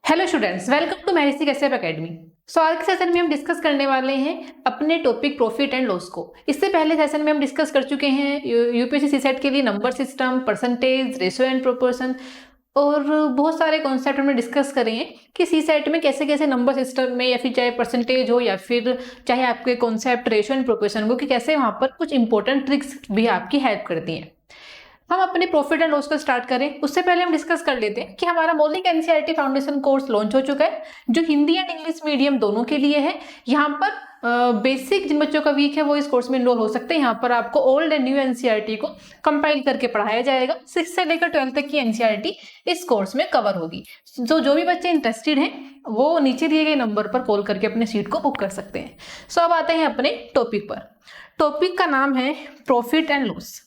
Hello students, welcome to मैरिसी कैसेप academy. आज के सेशन में हम डिस्कस करने वाले हैं अपने टॉपिक प्रॉफिट एंड लॉस को। इससे पहले सेशन में हम डिस्कस कर चुके हैं यूपीएससी सीसेट के लिए number system, percentage, ratio and proportion और बहुत सारे कॉन्सेप्ट हमने डिस्कस करे हैं कि सीसेट में कैसे कैसे नंबर सिस्टम में या फिर चाहे परसेंटेज हो या फिर चाहे आपके कॉन्सेप्ट रेशियो एंड प्रोपोर्शन को कि कैसे वहां पर कुछ इंपॉर्टेंट ट्रिक्स भी आपकी हेल्प करती हैं। हम अपने प्रॉफिट एंड लॉस को स्टार्ट करें उससे पहले हम डिस्कस कर लेते हैं कि हमारा मौलिक एनसीईआरटी फाउंडेशन कोर्स लॉन्च हो चुका है जो हिंदी एंड इंग्लिश मीडियम दोनों के लिए है। यहाँ पर बेसिक जिन बच्चों का वीक है वो इस कोर्स में इनरोल हो सकते हैं। यहाँ पर आपको ओल्ड एंड न्यू एनसीईआरटी को कंपाइल करके पढ़ाया जाएगा। 6 से लेकर 12 तक की एनसीईआरटी इस कोर्स में कवर होगी। जो भी बच्चे इंटरेस्टेड हैं वो नीचे दिए गए नंबर पर कॉल करके अपने सीट को बुक कर सकते हैं। अब आते हैं अपने टॉपिक पर। टॉपिक का नाम है profit and loss.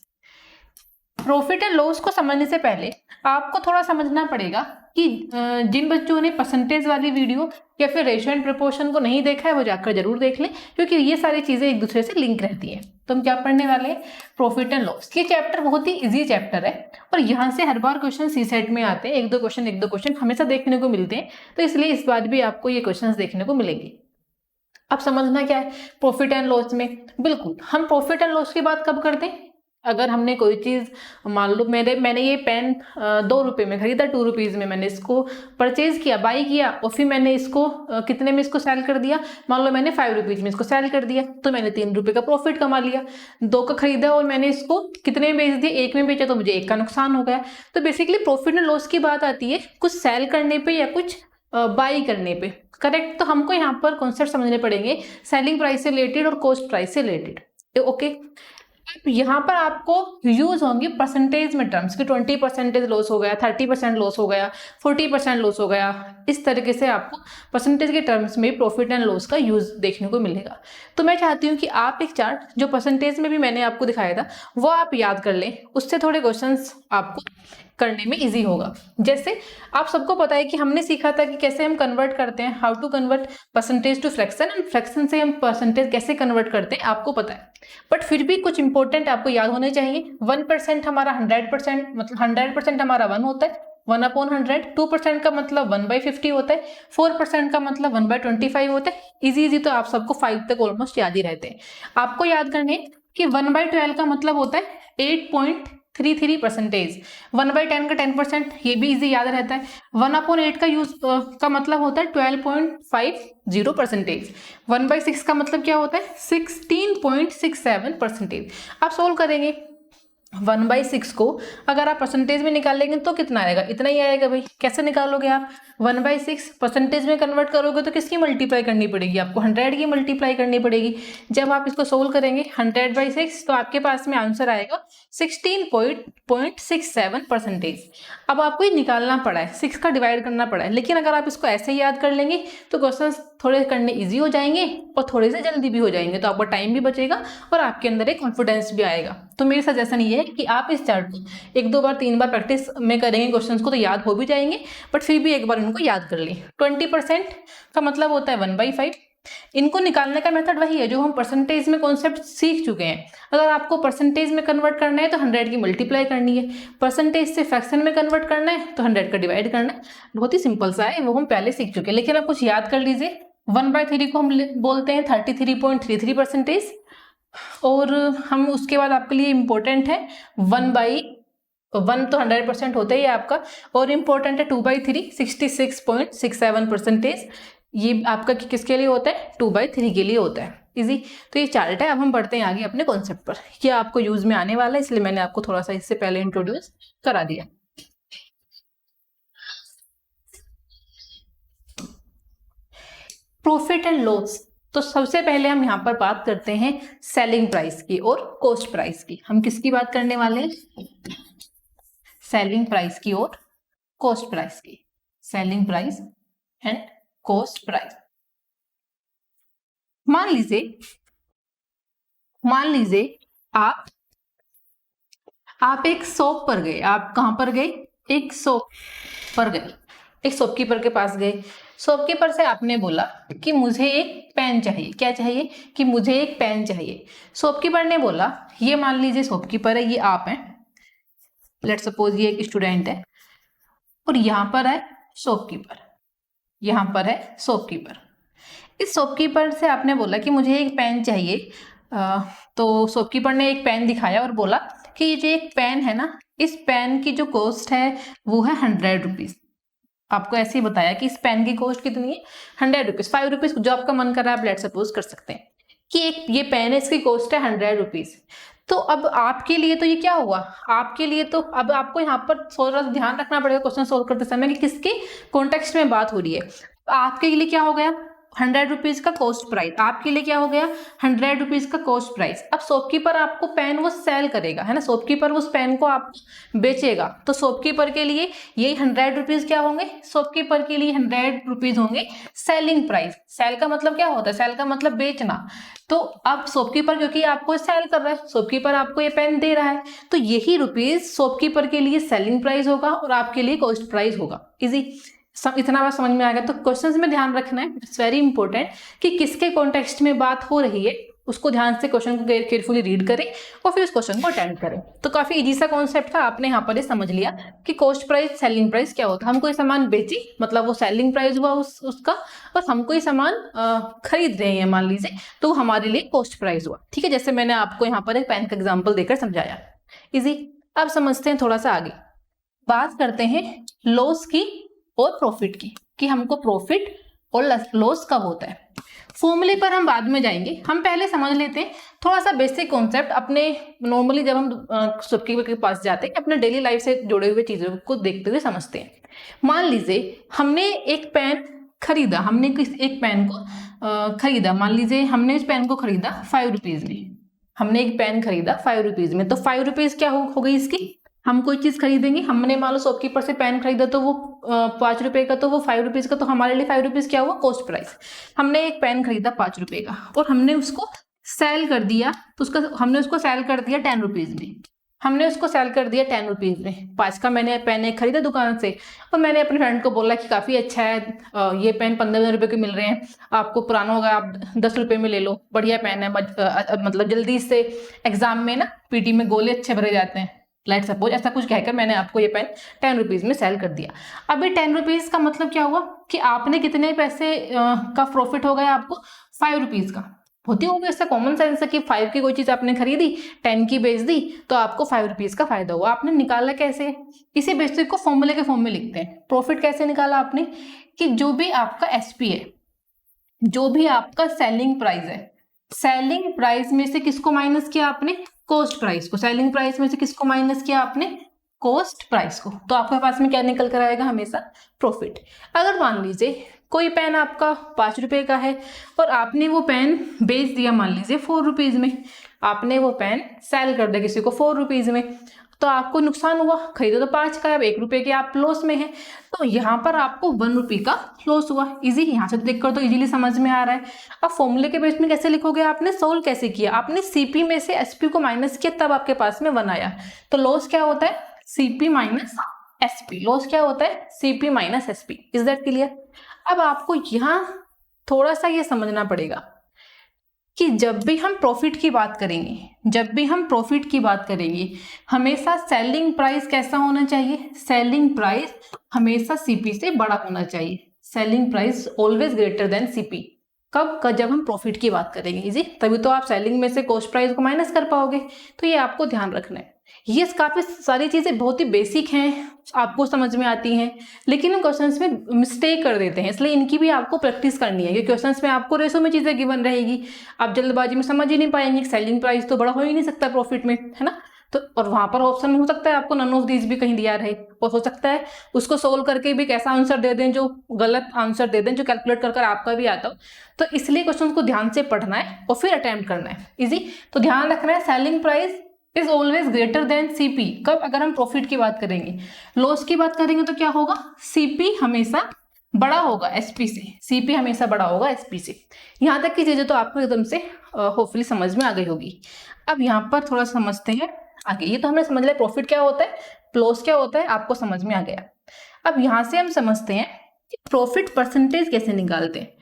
Profit and loss को समझने से पहले आपको थोड़ा समझना पड़ेगा कि जिन बच्चों ने परसेंटेज वाली वीडियो या फिर रेशियो एंड प्रोपोर्शन को नहीं देखा है वो जाकर जरूर देख लें, क्योंकि ये सारी चीजें एक दूसरे से लिंक रहती है। तो हम क्या पढ़ने वाले हैं? Profit and loss. ये चैप्टर बहुत ही इजी चैप्टर है और यहाँ से हर बार क्वेश्चन सीसेट में आते हैं। एक दो क्वेश्चन हमेशा देखने को मिलते हैं, तो इसलिए इस बार भी आपको ये क्वेश्चन देखने को मिलेंगे। अब समझना क्या है प्रॉफिट एंड लॉस में। बिल्कुल, हम प्रॉफिट एंड लॉस की बात कब करते हैं? अगर हमने कोई चीज, मान लो मैंने ये पेन 2 रुपए में खरीदा, 2 रुपीज में मैंने इसको परचेज किया, बाई किया और फिर मैंने इसको कितने में इसको सेल कर दिया? मान लो मैंने 5 रुपीज में इसको सेल कर दिया, तो मैंने 3 रुपए का प्रॉफिट कमा लिया। 2 का खरीदा और मैंने इसको कितने में बेच दिया? 1 में बेचा, तो मुझे 1 का नुकसान हो गया। तो बेसिकली प्रॉफिट एंड लॉस की बात आती है कुछ सेल करने पे या कुछ बाई करने पे। करेक्ट? तो हमको यहाँ पर कॉन्सेप्ट समझने पड़ेंगे सेलिंग प्राइस से रिलेटेड और कॉस्ट प्राइस से रिलेटेड। ओके, यहाँ पर आपको यूज होंगे परसेंटेज में टर्म्स कि 20% लॉस हो गया, 30% लॉस हो गया, 40% लॉस हो गया। इस तरीके से आपको परसेंटेज के टर्म्स में प्रॉफिट एंड लॉस का यूज देखने को मिलेगा। तो मैं चाहती हूँ कि आप एक चार्ट जो परसेंटेज में भी मैंने आपको दिखाया था वो आप याद कर लें, उससे थोड़े क्वेश्चंस आपको करने में इजी होगा। जैसे आप सबको पता है कि हमने सीखा था कि कैसे हम कन्वर्ट करते हैं, how to convert percentage to fraction, and fraction से हम परसेंटेज कैसे कन्वर्ट करते हैं आपको पता है। बट फिर भी कुछ इंपॉर्टेंट आपको याद होने चाहिए। 1% हमारा 100%, मतलब 100% हमारा 1 होता है, 1/100। 2% का मतलब 1/50 होता है, 4% का मतलब 1/25 होता है। इजी तो आप सबको 5 तक ऑलमोस्ट याद ही रहते हैं। आपको याद करने कि 1/12 का मतलब होता है 8.33%। 1/10 का 10%, ये भी इजी याद रहता है। 1/8 का यूज का मतलब होता है 12.50%। 1/6 का मतलब क्या होता है? 16.67%। आप सोल्व करेंगे 1/6 को अगर आप परसेंटेज में निकालेंगे तो कितना आएगा? इतना ही आएगा भाई। कैसे निकालोगे आप? 1/6 परसेंटेज में कन्वर्ट करोगे तो किसकी मल्टीप्लाई करनी पड़ेगी? आपको 100 की मल्टीप्लाई करनी पड़ेगी। जब आप इसको सोल्व करेंगे 100/6 तो आपके पास में आंसर आएगा 16.67%। अब आपको ये निकालना पड़ा है, 6 का डिवाइड करना पड़ा है, लेकिन अगर आप इसको ऐसे ही याद कर लेंगे तो क्वेश्चन थोड़े करने ईजी हो जाएंगे और थोड़े से जल्दी भी हो जाएंगे, तो आपका टाइम भी बचेगा और आपके अंदर एक कॉन्फिडेंस भी आएगा। तो मेरी सजेशन ये है कि आप इस चार्ट को 1-2 बार 3 बार प्रैक्टिस में करेंगे क्वेश्चंस को तो याद हो भी जाएंगे, बट फिर भी एक बार इनको याद कर लें। 20% का मतलब होता है 1/5। इनको निकालने का मेथड वही है जो हम परसेंटेज में कॉन्सेप्ट सीख चुके हैं। अगर आपको परसेंटेज में कन्वर्ट करना है तो 100 की मल्टीप्लाई करनी है, परसेंटेज से फ्रैक्शन में कन्वर्ट करना है तो 100 का डिवाइड करना है। बहुत ही सिंपल सा है, वो हम पहले सीख चुके हैं। लेकिन आप कुछ याद कर लीजिए। 1/3 को हम बोलते हैं 33.33%, और हम उसके बाद आपके लिए इंपॉर्टेंट है 1/1 तो 100% होता ही है आपका, और इंपॉर्टेंट है 2/3 66.67%। ये आपका किसके लिए होता है? 2/3 के लिए होता है। इजी। तो ये चार्ट है। अब हम बढ़ते हैं आगे अपने कॉन्सेप्ट पर। ये आपको यूज में आने वाला है, इसलिए मैंने आपको थोड़ा सा इससे पहले इंट्रोड्यूस करा दिया। Profit and loss. तो सबसे पहले हम यहाँ पर बात करते हैं सेलिंग प्राइस की और कॉस्ट प्राइस की। हम किसकी बात करने वाले हैं? सेलिंग प्राइस की और कॉस्ट प्राइस की। Selling price and cost price. मान लीजिए आप एक शॉप पर गए। आप कहां पर गए? एक शॉप पर गए, एक शॉपकीपर के पास गए। शॉपकीपर से आपने बोला कि मुझे एक पेन चाहिए। क्या चाहिए? कि मुझे एक पेन चाहिए। शॉपकीपर ने बोला, ये मान लीजिए शॉपकीपर है, ये आप हैं, लेट्स सपोज ये एक स्टूडेंट है और यहां पर है शॉपकीपर। यहाँ पर है शॉपकीपर। इस शॉपकीपर से आपने बोला कि मुझे एक पेन चाहिए, तो शॉपकीपर ने एक पेन दिखाया और बोला कि ये जो एक पेन है ना, इस पेन की जो कॉस्ट है वो है 100 रुपीज़। आपको ऐसे ही बताया कि इस पेन की कॉस्ट कितनी है, 100 रुपीज़, 5 रुपीज़, जो आपका मन कर रहा है आप लेट सपोज कर सकते हैं कि एक ये पेन है, इसकी कॉस्ट है 100 रुपीज़। तो अब आपके लिए तो ये क्या हुआ, आपके लिए तो अब आपको यहाँ पर थोड़ा ध्यान रखना पड़ेगा क्वेश्चन सोल्व करते समय कि किसके कॉन्टेक्स्ट में बात हो रही है। आपके लिए क्या हो गया, 100 रुपीज़ का कॉस्ट प्राइस, आपके लिए क्या हो गया, 100 रुपीज़ का कॉस्ट प्राइस। अब शॉपकीपर आपको पेन वो सेल करेगा, है ना, शॉपकीपर उस पेन को आप बेचेगा, तो शॉपकीपर के लिए ये 100 रुपीज़ क्या होंगे, शॉपकीपर के लिए 100 रुपीज़ होंगे सेलिंग प्राइस। सेल का मतलब क्या होता है, सेल का मतलब बेचना। तो अब शॉपकीपर क्योंकि आपको सेल कर रहा है, शॉपकीपर आपको ये पेन दे रहा है, तो यही रुपीज़ शॉपकीपर के लिए सेलिंग प्राइस होगा और आपके लिए कॉस्ट प्राइस होगा। इजी, इतना बात समझ में आ गया। तो क्वेश्चंस में ध्यान रखना है, इट्स वेरी इंपॉर्टेंट कि किसके कॉन्टेक्स्ट में बात हो रही है, उसको ध्यान से क्वेश्चन को केयरफुली रीड करें और फिर उस क्वेश्चन को अटेम्प्ट करें। तो काफी इजी सा कॉन्सेप्ट था, आपने यहाँ पर ये समझ लिया कि कॉस्ट प्राइस सेलिंग प्राइस क्या होता है। हम कोई सामान बेची मतलब वो सेलिंग प्राइस हुआ उसका, और हम कोई सामान खरीद रहे हैं मान लीजिए, तो हमारे लिए कॉस्ट प्राइस हुआ। ठीक है, जैसे मैंने आपको यहाँ पर एक पेन का एग्जाम्पल देकर समझाया। इजी, अब समझते हैं थोड़ा सा आगे, बात करते हैं लॉस की और प्रॉफिट की, कि हमको प्रॉफिट और लॉस कब होता है। फॉर्मूले पर हम बाद में जाएंगे, हम पहले समझ लेते हैं थोड़ा सा बेसिक कॉन्सेप्ट। अपने नॉर्मली जब हम शॉपकीपर के पास जाते हैं अपने डेली लाइफ से जुड़े हुए चीजों को देखते हुए समझते हैं। मान लीजिए हमने एक पेन खरीदा, हमने एक पेन को खरीदा, मान लीजिए हमने इस पेन को खरीदा 5 रुपीज में, हमने एक पेन खरीदा 5 रुपीज में, तो 5 रुपीज क्या हो गई इसकी, हम कोई चीज खरीदेंगे, हमने मान लो शॉपकीपर से पेन खरीदा तो वो 5 रुपए का, तो वो 5 रुपीज का, तो हमारे लिए 5 रुपीज क्या हुआ, कॉस्ट प्राइस। हमने एक पेन खरीदा 5 रुपए का और हमने उसको सेल कर दिया, तो उसका हमने उसको सेल कर दिया 10 रुपीज में, हमने उसको सेल कर दिया 10 रुपीज में। 5 का मैंने पेन एक खरीदा दुकान से और मैंने अपने फ्रेंड को बोला कि काफ़ी अच्छा है, ये पेन 15 रुपए के मिल रहे हैं, आपको पुराना होगा आप 10 रुपए में ले लो, बढ़िया पेन है, मतलब जल्दी से एग्जाम में ना पीटी में गोले अच्छे भरे जाते हैं, लेट सपोज ऐसा कुछ कहकर मैंने आपको ये पेन 10 रुपीज़ में सेल कर दिया। अभी 10 रुपीज़ का मतलब क्या हुआ कि आपने कितने पैसे का प्रॉफिट हो गया आपको, 5 रुपीज़ का। होती होगी ऐसा कॉमन सेंस है कि 5 की कोई चीज़ आपने खरीदी 10 की बेच दी तो आपको 5 रुपीज़ का फायदा हुआ। आपने निकाला कैसे, इसी बेसिक को फॉर्मूले के फॉर्म में लिखते हैं। प्रॉफिट कैसे निकाला आपने, कि जो भी आपका एसपी है, जो भी आपका सेलिंग प्राइस है, सेलिंग प्राइस में से किसको माइनस किया आपने, कॉस्ट प्राइस को। सेलिंग प्राइस में से किसको माइनस किया आपने, कॉस्ट प्राइस को। तो आपके पास में क्या निकल कर आएगा, हमेशा प्रॉफिट। अगर मान लीजिए कोई पेन आपका 5 रुपए का है और आपने वो पेन बेच दिया मान लीजिए 4 रुपीज़ में, आपने वो पेन सेल कर दिया किसी को 4 रुपीज़ में, तो आपको नुकसान हुआ, खरीदो तो 5 का, अब 1 रुपए के आप लॉस में हैं, तो यहाँ पर आपको 1 रुपये का लॉस हुआ। इजी, यहाँ से देखकर तो इजीली समझ में आ रहा है। अब फॉर्मूले के बेस में कैसे लिखोगे, आपने सोल्व कैसे किया, आपने सीपी में से एसपी को माइनस किया तब आपके पास में 1 आया। तो लॉस क्या होता है, सीपी माइनस एसपी, लॉस क्या होता है, CP minus SP. Is that clear. अब आपको यहाँ थोड़ा सा ये समझना पड़ेगा कि जब भी हम प्रॉफिट की बात करेंगे, जब भी हम प्रॉफिट की बात करेंगे, हमेशा सेलिंग प्राइस कैसा होना चाहिए, सेलिंग प्राइस हमेशा सीपी से बड़ा होना चाहिए। Selling price always greater than CP. कब, जब हम प्रॉफिट की बात करेंगे, इजी, तभी तो आप सेलिंग में से कॉस्ट प्राइस को माइनस कर पाओगे। तो ये आपको ध्यान रखना है। ये काफी सारी चीजें बहुत ही बेसिक हैं, आपको समझ में आती हैं, लेकिन इन क्वेश्चंस में मिस्टेक कर देते हैं, इसलिए इनकी भी आपको प्रैक्टिस करनी है। ये क्वेश्चंस में आपको रेशो में चीजें गिवन रहेगी, आप जल्दबाजी में समझ ही नहीं पाएंगे। सेलिंग प्राइस तो बड़ा हो ही नहीं सकता प्रॉफिट में, है ना, तो और वहां पर ऑप्शन हो सकता है आपको नन ऑफ दीज भी कहीं दिया रहे, और हो सकता है उसको सोल्व करके भी कैसा आंसर दे दें, जो गलत आंसर दे दें, जो कैलकुलेट कर आपका भी आता हो। तो इसलिए क्वेश्चन को ध्यान से पढ़ना है और फिर अटेम्प्ट करना है। इजी, तो ध्यान रखना है selling price is always greater than CP. कब, अगर हम प्रॉफिट की बात करेंगे। लॉस की बात करेंगे तो क्या होगा, सीपी हमेशा बड़ा होगा एसपी से, सीपी हमेशा बड़ा होगा एसपी से। यहाँ तक की चीजें तो आपको एकदम से होपफुली समझ में आ गई होगी। अब यहाँ पर थोड़ा समझते हैं आगे। ये तो हमने समझ लिया प्रॉफिट क्या होता है, लॉस क्या होता है, आपको समझ में आ गया। अब यहाँ से हम समझते हैं कि प्रॉफिट परसेंटेज कैसे निकालते हैं,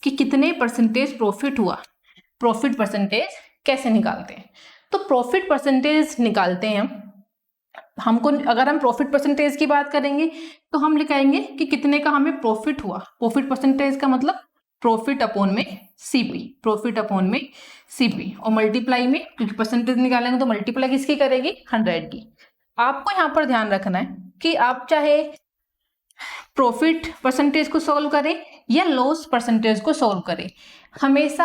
कि कितने परसेंटेज प्रॉफिट हुआ, प्रॉफिट परसेंटेज कैसे निकालते हैं। तो प्रॉफिट परसेंटेज निकालते हैं हम हमको अगर हम प्रॉफिट परसेंटेज की बात करेंगे तो हम लिखाएंगे कि कितने का हमें प्रॉफिट हुआ। प्रॉफिट परसेंटेज का मतलब प्रॉफिट अपॉन में सीपी, प्रॉफिट अपॉन में सीपी, और मल्टीप्लाई में, क्योंकि परसेंटेज निकालेंगे तो मल्टीप्लाई किसकी करेगी, 100 की। आपको यहाँ पर ध्यान रखना है कि आप चाहे प्रॉफिट परसेंटेज को सॉल्व करें या लॉस परसेंटेज को सॉल्व करें, हमेशा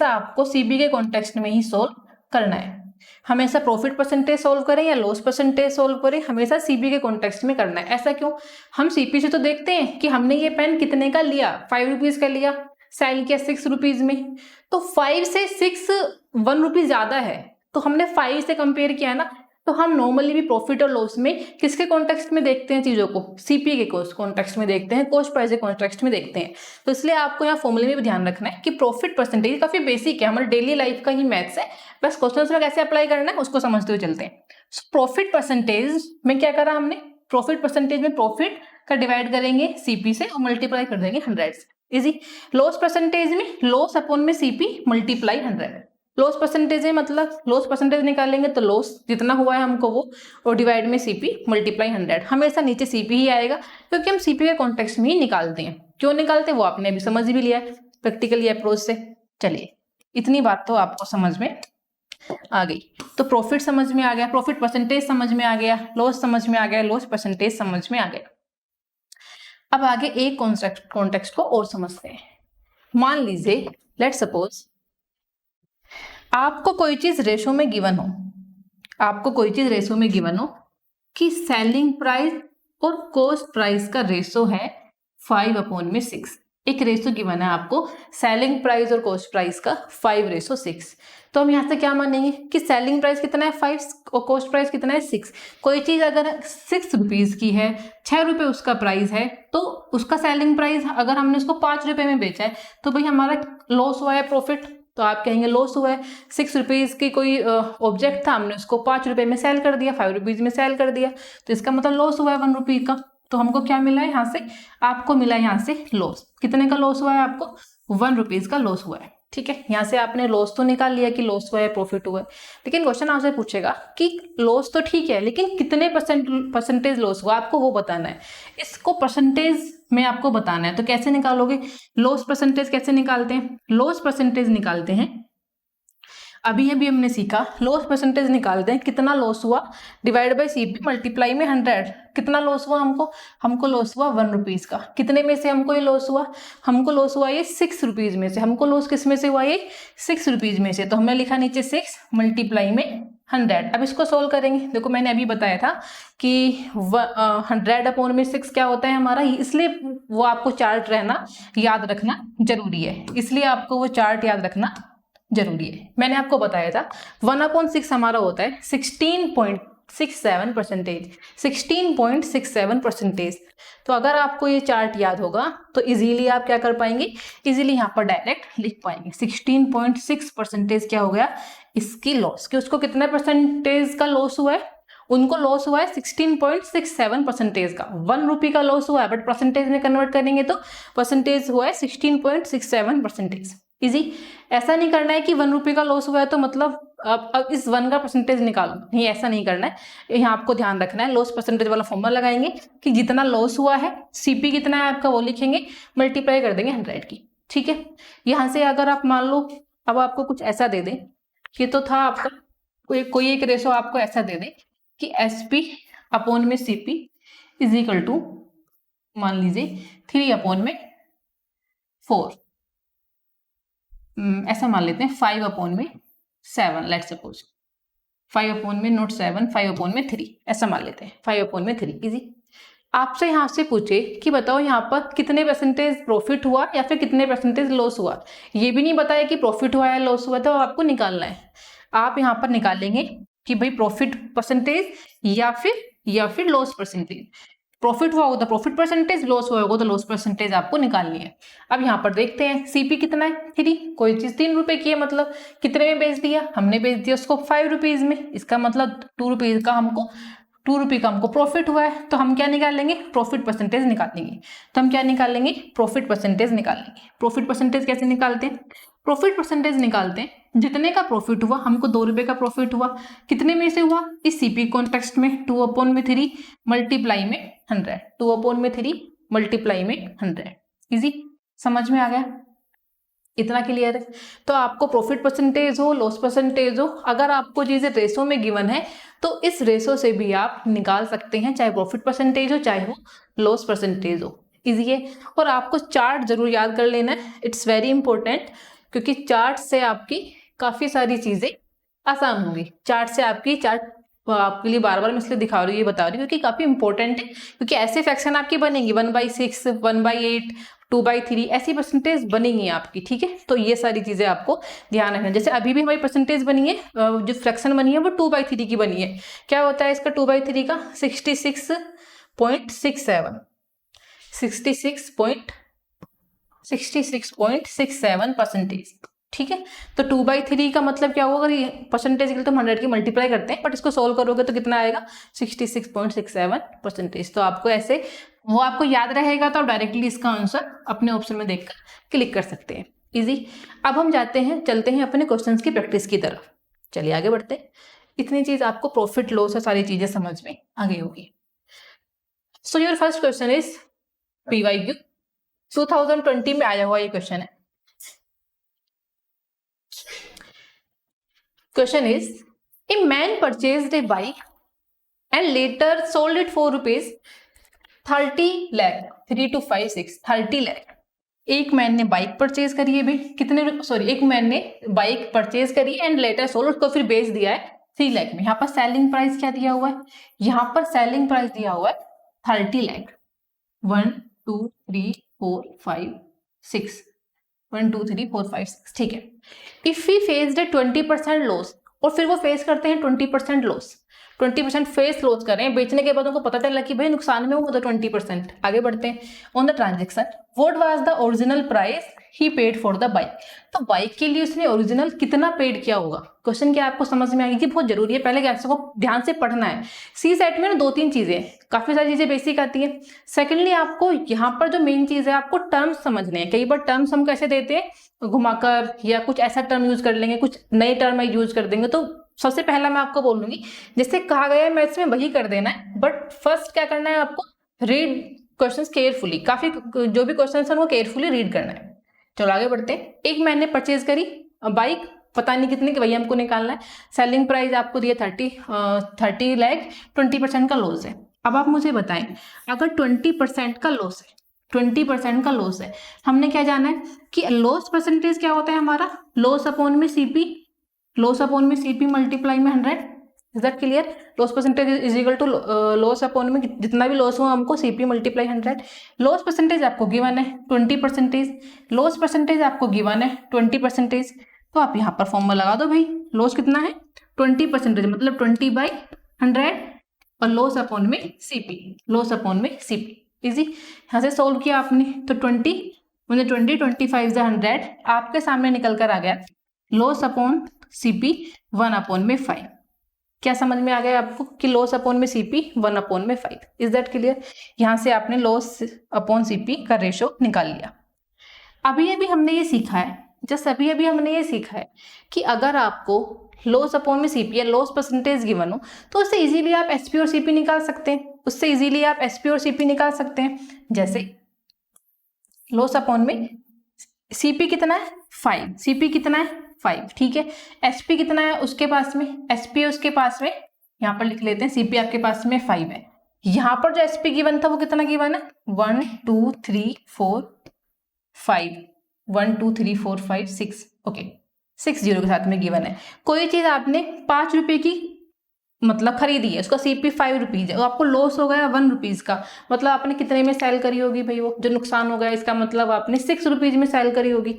आपको सीपी के कॉन्टेक्स्ट में ही सॉल्व करना है। हमेशा प्रॉफिट परसेंटेज सॉल्व करें या लॉस परसेंटेज सॉल्व करें, हमेशा सीपी के कॉन्टेक्स्ट में करना है। ऐसा क्यों? हम सीपी से तो देखते हैं कि हमने ये पेन कितने का लिया, 5 रुपीज का लिया, सेल किया 6 रुपीज में, तो 5 से 6 1 रुपीज ज्यादा है, तो हमने 5 से कंपेयर किया ना। तो हम नॉर्मली भी प्रॉफिट और लॉस में किसके कॉन्टेक्स्ट में देखते हैं चीजों को, सीपी के कॉन्टेक्स्ट में देखते हैं, कॉस्ट प्राइस के कॉन्टेक्स्ट में देखते हैं। तो इसलिए आपको यहाँ फॉर्मूले में भी ध्यान रखना है कि प्रॉफिट परसेंटेज काफी बेसिक है, हमारे डेली लाइफ का ही मैथ्स है, बस क्वेश्चन में कैसे अप्लाई करना है उसको समझते हुए चलते हैं। प्रॉफिट परसेंटेज में क्या करा हमने, प्रॉफिट परसेंटेज में प्रॉफिट का डिवाइड करेंगे सीपी से और मल्टीप्लाई कर देंगे 100 से, इजी। लॉस परसेंटेज में लॉस अपॉन में सीपी मल्टीप्लाई 100। लॉस परसेंटेज है मतलब लॉस परसेंटेज निकालेंगे तो लॉस जितना हुआ है हमको वो, और डिवाइड में सीपी मल्टीप्लाई 100। हमेशा नीचे सीपी ही आएगा क्योंकि हम सीपी के कॉन्टेक्स्ट में ही निकालते हैं। क्यों निकालते हैं वो आपने अभी समझ भी लिया है प्रैक्टिकली अप्रोच से। चलिए, इतनी बात तो आपको समझ में आ गई। तो प्रॉफिट समझ में आ गया, प्रॉफिट परसेंटेज समझ में आ गया, लॉस समझ में आ गया, लॉस परसेंटेज समझ में आ गया। अब आगे एक कॉन्टेक्स्ट को और समझते हैं। मान लीजिए, लेट्स सपोज आपको कोई चीज रेशो में गिवन हो, आपको कोई चीज रेशो में गिवन हो कि सेलिंग प्राइस और कॉस्ट प्राइस का रेशो है 5/6। एक रेशो गिवन है आपको सेलिंग प्राइस और कॉस्ट प्राइस का 5:6। तो हम यहाँ से क्या मानेंगे कि सेलिंग प्राइस कितना है 5 और कॉस्ट प्राइस कितना है 6। कोई चीज अगर 6 रुपीज की है, 6 रुपए उसका प्राइस है, तो उसका सेलिंग प्राइस अगर हमने उसको 5 रुपए में बेचा है तो भाई हमारा लॉस हुआ है, प्रॉफिट तो आप कहेंगे लॉस हुआ है। 6 रुपीज की कोई ऑब्जेक्ट था, हमने उसको 5 रुपए में सेल कर दिया, 5 रुपीज में सेल कर दिया, तो इसका मतलब लॉस हुआ है 1 रुपी का। तो हमको क्या मिला है यहाँ से, आपको मिला है यहाँ से लॉस। कितने का लॉस हुआ है आपको, 1 रुपीज का लॉस हुआ है। ठीक है, यहाँ से आपने लॉस तो निकाल लिया कि लॉस हुआ है, प्रॉफिट हुआ है, लेकिन क्वेश्चन आपसे पूछेगा कि लॉस तो ठीक है लेकिन कितने परसेंटेज लॉस हुआ, आपको वो बताना है। इसको परसेंटेज में आपको बताना है। तो कैसे निकालोगे, लॉस परसेंटेज कैसे निकालते हैं, लॉस परसेंटेज निकालते हैं, अभी हमने सीखा लॉस परसेंटेज निकालते हैं, कितना लॉस हुआ डिवाइड बाय सीपी मल्टीप्लाई में 100। कितना लॉस हुआ हमको लॉस हुआ 1 रुपीज का। कितने में से हमको ये लॉस हुआ, हमको लॉस हुआ ये 6 रुपीज में से। हमको लॉस किस में से हुआ, ये 6 रुपीज में से। तो हमने लिखा नीचे 6 मल्टीप्लाई में 100। अब इसको सोल्व करेंगे। देखो मैंने अभी बताया था कि 100/6 क्या होता है हमारा, इसलिए वो आपको चार्ट रहना याद रखना जरूरी है, इसलिए आपको वो चार्ट याद रखना जरूरी है। मैंने आपको बताया था 1/6 हमारा होता है 16.67%, 16.67%। तो अगर आपको ये चार्ट याद होगा तो इजीली आप क्या कर पाएंगे, इजीली यहाँ पर डायरेक्ट लिख पाएंगे। 16.6% क्या हो गया इसकी लॉस, कि उसको कितने परसेंटेज का लॉस हुआ है, उनको लॉस हुआ है 16.67% का। 1 रुपी का लॉस हुआ है बट परसेंटेज में कन्वर्ट करेंगे तो परसेंटेज हुआ है 16.67%। इजी। ऐसा नहीं करना है कि 1 रुपये का लॉस हुआ है तो मतलब अब इस 1 का परसेंटेज निकालो, नहीं ऐसा नहीं करना है। यहाँ आपको ध्यान रखना है, लॉस परसेंटेज वाला फॉर्मूला लगाएंगे कि जितना लॉस हुआ है सीपी कितना है आपका वो लिखेंगे, मल्टीप्लाई कर देंगे 100 की। ठीक है, यहाँ से अगर आप मान लो अब आपको कुछ ऐसा दे दें, ये तो था आपका कोई एक रेशो आपको ऐसा दे दे कि SP अपॉन में CP इज इक्वल टू मान लीजिए 3/4, ऐसा मान लेते हैं 5/7, लेट सपोज 5/7, 5/3, ऐसा मान लेते हैं 5/3। इजी। आपसे यहाँ से पूछे कि बताओ यहाँ पर कितने परसेंटेज प्रॉफिट हुआ या फिर कितने परसेंटेज लॉस हुआ, ये भी नहीं बताया कि प्रॉफिट हुआ या लॉस हुआ, तो आपको निकालना है। आप यहाँ पर निकालेंगे कि भाई प्रॉफिट परसेंटेज या फिर लॉस परसेंटेज। प्रॉफिट हुआ होगा तो प्रॉफिट परसेंटेज, लॉस हुआ होगा तो लॉस परसेंटेज आपको निकालनी है। अब यहाँ पर देखते हैं सीपी कितना है 3, कोई चीज 3 रुपए की है, मतलब कितने में बेच दिया, हमने बेच दिया उसको 5 रुपीज में, इसका मतलब 2 रुपीज का हमको प्रॉफिट हुआ है। तो हम क्या निकालेंगे, प्रॉफिट परसेंटेज निकालेंगे। तो हम क्या निकालेंगे, प्रॉफिट परसेंटेज निकालेंगे। प्रॉफिट परसेंटेज कैसे निकालते हैं, प्रॉफिट परसेंटेज निकालते हैं, जितने का प्रॉफिट हुआ, हमको 2 रुपए का प्रॉफिट हुआ, कितने में से हुआ, इस सीपी कॉन्टेक्स्ट में 2/3 मल्टीप्लाई में 100, 2/3 मल्टीप्लाई में 100। इजी, समझ में आ गया, इतना क्लियर है। तो आपको प्रॉफिट परसेंटेज हो, लॉस परसेंटेज हो, अगर आपको चीजें रेशो में गिवन है तो इस रेशो से भी आप निकाल सकते हैं, चाहे प्रॉफिट परसेंटेज हो चाहे वो लॉस परसेंटेज हो। इजी है। और आपको चार्ट जरूर याद कर लेना है, इट्स वेरी इंपॉर्टेंट, क्योंकि चार्ट से आपकी काफी सारी चीजें आसान होंगी। चार्ट से आपकी आपके लिए बार बार मैं इसलिए दिखा रही हूँ, ये बता रही हूँ क्योंकि काफी इंपॉर्टेंट है, क्योंकि ऐसे फ्रैक्शन आपकी बनेंगी 1/6, 1/8, 2/3, ऐसी परसेंटेज बनेंगी आपकी। ठीक है, तो ये सारी चीजें आपको ध्यान रखना। जैसे अभी भी हमारी परसेंटेज बनी है, जो फ्रैक्शन बनी है वो 2/3 की बनी है। क्या होता है इसका 2/3 का? 66.67 ठीक है। तो 2/3 का मतलब क्या होगा? अगर परसेंटेज के लिए तो 100 की मल्टीप्लाई करते हैं, बट इसको सोल्व करोगे तो कितना आएगा? 66.67%। तो आपको ऐसे वो आपको याद रहेगा, तो आप डायरेक्टली इसका आंसर अपने ऑप्शन में देखकर क्लिक कर सकते हैं। इजी। अब हम चलते हैं अपने क्वेश्चंस की प्रैक्टिस की तरफ। चलिए आगे बढ़ते हैं। इतनी चीज आपको प्रॉफिट लॉस और सारी चीजें समझ में आ गई होगी। So your first question is PYQ 2020 में आया हुआ ये क्वेश्चन है। Question is, a man purchased a bike and later sold it for rupees 30 lakh, 3256, 30 lakh। एक मैन ने बाइक परचेज करी है भाई, एक मैन ने बाइक परचेज करी एंड लेटर सोल्ड, उसको फिर बेच दिया है 3 लाख में। यहाँ पर सेलिंग प्राइस क्या दिया हुआ है? यहाँ पर सेलिंग प्राइस दिया हुआ है 30 लाख। 1 2 3 4 5 6 1 2 3 4 5 6 ठीक है। इफ वी फेस्ड 20% लॉस, और फिर वो फेस करते हैं 20% लॉस, 20% फेस लॉस कर रहे हैं, बेचने के बाद उनको पता चला कि भाई नुकसान में हूँ तो 20%। आगे बढ़ते हैं। On the transaction what was the original price he paid for the bike. तो बाइक के लिए उसने ओरिजिनल कितना पेड किया होगा? क्वेश्चन क्या आपको समझ में आएगी कि बहुत जरूरी है, पहले कैसे को ध्यान से पढ़ना है। सी सेट में ना 2-3 चीजें, काफी सारी चीजें बेसिक आती है। सेकेंडली आपको यहाँ पर जो मेन चीज है, आपको टर्म्स समझने हैं। कई बार टर्म्स हम कैसे देते हैं, घुमाकर, या कुछ ऐसा टर्म यूज कर लेंगे, कुछ नए टर्म यूज कर देंगे। तो सबसे पहला मैं आपको बोलूंगी, जैसे कहा गया है मैथ्स में वही कर देना है, बट फर्स्ट क्या करना है आपको? रीड क्वेश्चंस केयरफुली, काफी जो भी क्वेश्चंस हैं वो केयरफुली रीड करना है। चलो आगे बढ़ते हैं। एक मैन ने परचेज करी बाइक, पता नहीं कितने की, वही हमको निकालना है। सेलिंग प्राइस आपको दिया 30 लाख, 20% का लॉस है। अब आप मुझे बताएं, अगर 20% का लॉस है, 20% का लॉस है, हमने क्या जाना है कि लॉस परसेंटेज क्या होता है हमारा? लॉस अपॉन में सीपी, लॉस अपॉन में सीपी मल्टीप्लाई में 100। Is that clear? Loss percentage is equal to loss upon में जितना भी लॉस हो हमको सीपी मल्टीप्लाई 100। लॉस परसेंटेज आपको गिवन है 20%, लॉस परसेंटेज आपको गिवन है 20%। तो आप यहाँ पर फॉर्मूला लगा दो भाई, लॉस कितना है 20%, मतलब 20/100, और लॉस अपॉन में सीपी, लॉस अपॉन में सीपी। इजी। यहाँ से सोल्व किया आपने तो 20 25 100 आपके सामने निकल कर आ गया लॉस अपॉन सीपी 1/5। क्या समझ में आ गया आपको कि लॉस अपॉन में सीपी 1/5? Is that clear? यहाँ से आपने लॉस अपॉन सीपी का रेशो निकाल लिया। अभी हमने ये सीखा है, अभी हमने ये सीखा है कि अगर आपको लॉस अपॉन में सीपी या लॉस परसेंटेज गिवन हो तो उससे इजीली आप एसपी और सीपी निकाल सकते हैं। जैसे लॉस अपॉन में सीपी कितना है 5, सीपी कितना है 5, ठीक है। एसपी कितना है उसके पास में, एसपी उसके पास में, यहाँ पर लिख लेते हैं सीपी आपके पास में 5 है। यहाँ पर जो एसपी गिवन था वो कितना गिवन है 1 2 3 4 5, 1 2 3 4 5 6, ओके 6 जीरो के साथ में गिवन है। कोई चीज आपने 5 रुपए की मतलब खरीदी है, उसका सीपी 5 रुपीज है, तो आपको लॉस हो गया 1 रुपीज का, मतलब आपने कितने में सेल करी होगी भाई? वो जो नुकसान हो गया इसका मतलब आपने 6 रुपीज में सेल करी होगी,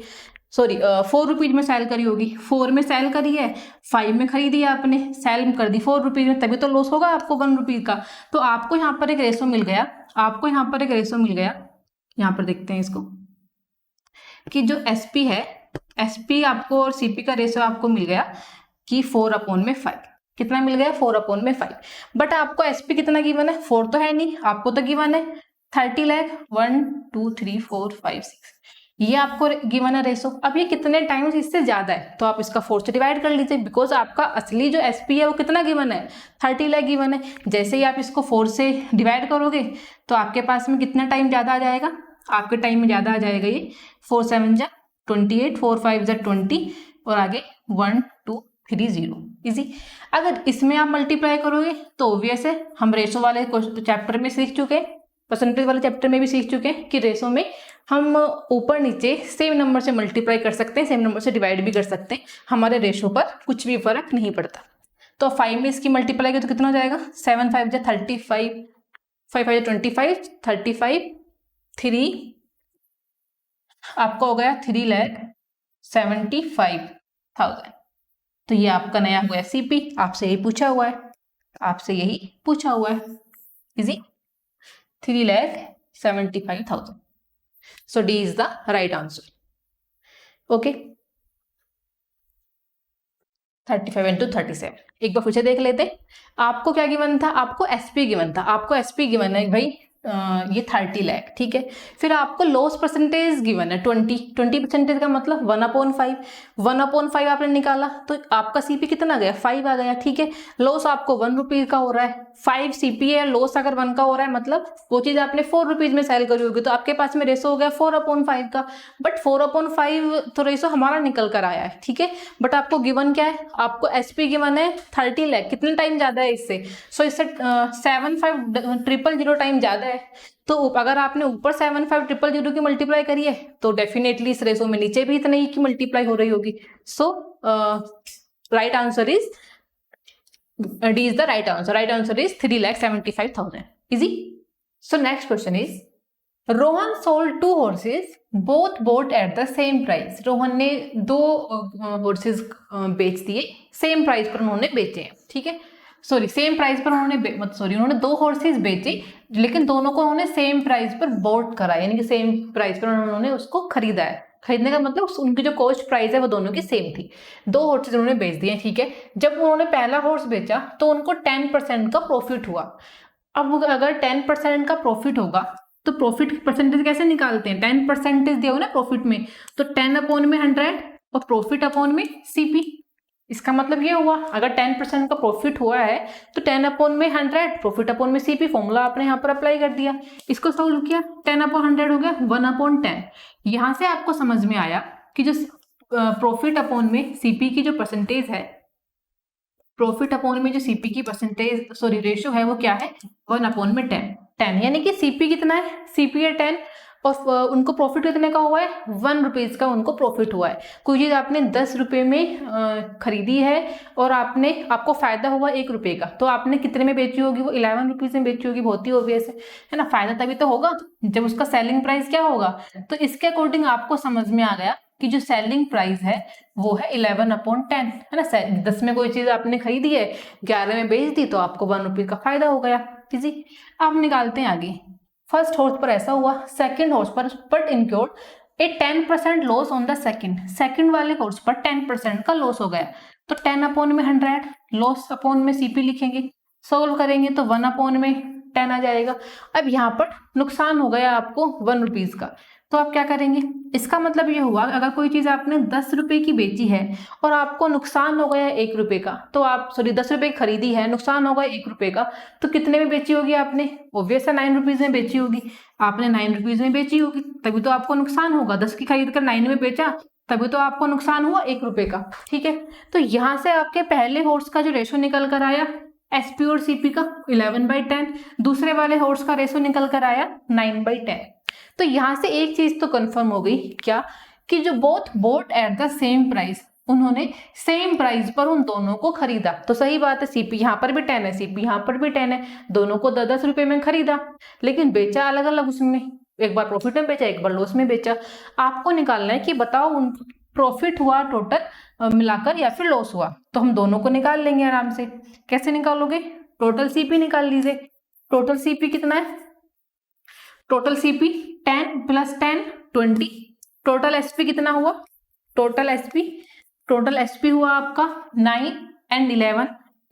सॉरी 4 रुपीज में सेल करी होगी। 4 में सेल करी है, 5 में खरीदी है आपने, सेल कर दी 4 रुपीज में, तभी तो लॉस होगा आपको 1 रुपीज का। तो आपको यहाँ पर एक रेशो मिल गया, यहाँ पर देखते हैं इसको कि जो एसपी है, एसपी आपको और सीपी का रेशो आपको मिल गया कि 4/5। कितना मिल गया 4/5। बट आपको एसपी कितना गिवन है? 4 तो है नहीं, आपको तो गिवन है 30 लाख। 1 2 3 4 5 6, ये आपको गिवन है रेशो। अब ये कितने टाइम्स इससे ज्यादा है तो आप इसका 4 से डिवाइड कर लीजिए, बिकॉज आपका असली जो एसपी है वो कितना गिवन है, 30 लाख गिवन है। जैसे ही आप इसको 4 से डिवाइड करोगे तो आपके पास में कितना टाइम ज्यादा आ जाएगा, आपके टाइम में ज्यादा आ जाएगा ये 4 7 जा 28, 4 5 जा 20 और आगे 1 2 3 0 इजी। अगर इसमें आप मल्टीप्लाई करोगे तो ऑब्वियस है, हम रेशो वाले चैप्टर में सीख चुके हैं, परसेंटेज वाले चैप्टर में भी सीख चुके हैं कि रेशो में हम ऊपर नीचे सेम नंबर से मल्टीप्लाई कर सकते हैं, सेम नंबर से डिवाइड भी कर सकते हैं, हमारे रेशो पर कुछ भी फर्क नहीं पड़ता। तो 5 में इसकी मल्टीप्लाई करें तो कितना हो जाएगा, 7 5 जा 35, 5 5 जा 25, 35, 3 आपका हो गया 3,75,000। तो ये आपका नया हुआ सीपी, आपसे यही पूछा हुआ है, आपसे यही पूछा हुआ है, easy 3,75,000। So D is the right answer. Okay. 35 into 37 एक बार फिर से देख लेते। आपको क्या गिवन था, आपको एसपी गिवन था, आपको एसपी गिवन है भाई ये 30 लाख, ठीक है। फिर आपको लॉस परसेंटेज गिवन है 20% का मतलब 1/5, 1/5 आपने निकाला तो आपका सीपी कितना गया, 5 आ गया, ठीक है। लॉस आपको 1 रुपीज का हो रहा है, 5 सीपी है, लॉस अगर 1 का हो रहा है मतलब वो चीज आपने 4 रुपीज में सेल करी होगी, तो आपके पास में रेशो हो गया 4/5 का। बट 4/5 तो रेशो हमारा निकल कर आया है, ठीक है। बट आपको गिवन क्या है, आपको एसपी गिवन है 30 लाख, कितने टाइम ज्यादा है इससे, सो इससे 75000 टाइम ज्यादा है। तो अगर आपने ऊपर 75000 की मल्टीप्लाई करी है तो डेफिनेटली इस रेशो में नीचे भी इतने ही की मल्टीप्लाई हो रही होगी। So right answer is D is the right answer. Right answer is 3,75,000 easy. So next question is Rohan sold 2 horses both bought at the same price. Rohan ने 2 horses बेच दिए, सेम प्राइस पर उन्होंने बेचे हैं, ठीक है। सॉरी सेम प्राइस पर उन्होंने 2 horses बेचे, लेकिन दोनों को उन्होंने सेम प्राइस पर बोट करा, यानी कि सेम प्राइस पर उन्होंने उसको खरीदा है। खरीदने का मतलब उनकी जो कॉस्ट प्राइस है वो दोनों की सेम थी। 2 horses उन्होंने बेच दिए, ठीक है। जब उन्होंने पहला हॉर्स बेचा तो उनको 10% का प्रॉफिट हुआ। अब अगर 10% का प्रॉफिट होगा तो प्रॉफिट परसेंटेज कैसे निकालते हैं, 10% दिया हुआ ना प्रॉफिट में, तो 10/100 और प्रॉफिट अपॉन में सीपी। इसका मतलब ये हुआ अगर 10% का प्रॉफिट हुआ है तो 10/100 प्रॉफिट अपॉन में सीपी, फॉर्मूला आपने यहाँ पर अप्लाई कर दिया, इसको सॉल्व किया, 10/100 हो गया 1/10। यहाँ से आपको समझ में आया कि जो प्रॉफिट अपॉन में सीपी की जो परसेंटेज है, प्रॉफिट अपॉन में जो सीपी की परसेंटेज रेशियो है वो क्या है, 1/10, यानी कि सीपी कितना है, सीपी है 10 और उनको प्रॉफिट कितने का हुआ है, 1 रुपीज का उनको प्रॉफिट हुआ है। कोई चीज आपने 10 रुपए में खरीदी है और आपको फायदा हुआ 1 रुपए का, तो आपने कितने में बेची होगी, वो 11 रुपीज में बेची होगी, बहुत ही ऑब्वियस है ना। फायदा तभी तो होगा जब उसका सेलिंग प्राइस क्या होगा। तो इसके अकॉर्डिंग आपको समझ में आ गया कि जो सेलिंग प्राइस है वो है 11/10, है ना। 10 में कोई चीज आपने खरीदी है, 11 में बेच दी, तो आपको 1 रुपये का फायदा हो गया, इजी। अब निकालते हैं आगे। फर्स्ट हॉर्स पर ऐसा हुआ, सेकंड हॉर्स पर but include A 10% loss on the second वाले हॉर्स पर 10% का लॉस हो गया, तो 10/100 लॉस अपॉन में सीपी लिखेंगे, सोल्व करेंगे तो 1/10 आ जाएगा। अब यहाँ पर नुकसान हो गया आपको 1 रुपीज का, तो आप क्या करेंगे, इसका मतलब ये हुआ अगर कोई चीज आपने 10 रुपए की बेची है और आपको नुकसान हो गया 1 रुपए का, तो आप 10 रुपए की खरीदी है, नुकसान होगा 1 रुपए का, तो कितने में बेची होगी आपने, ऑब्वियस है 9 रुपीज में बेची होगी, आपने 9 रुपीज में बेची होगी, तभी तो आपको नुकसान होगा। 10 की खरीद कर 9 में बेचा तभी तो आपको नुकसान हुआ 1 रुपए का, ठीक है। तो यहाँ से आपके पहले हॉर्स का जो रेशो निकल कर आया एसपी और सीपी का 11/10, दूसरे वाले हॉर्स का रेशो निकल कर आया 9/10। तो यहां से एक चीज तो कंफर्म हो गई क्या, कि जो both bought at the same price, उन्होंने सेम प्राइस पर उन दोनों को खरीदा। तो सही बात है, सीपी यहाँ पर भी 10 है, सीपी यहाँ पर भी 10 है, दोनों को 10 रुपए में खरीदा, लेकिन बेचा अलग अलग उसमें, एक बार प्रॉफिट में बेचा, एक बार लॉस में बेचा। आपको निकालना है कि बताओ उन प्रॉफिट हुआ टोटल मिलाकर या फिर लॉस हुआ, तो हम दोनों को निकाल लेंगे आराम से। कैसे निकालोगे, टोटल सीपी निकाल लीजिए। टोटल सीपी कितना है, टोटल सीपी 10 + 10 20, टोटल एसपी कितना हुआ, टोटल एसपी हुआ आपका 9 एंड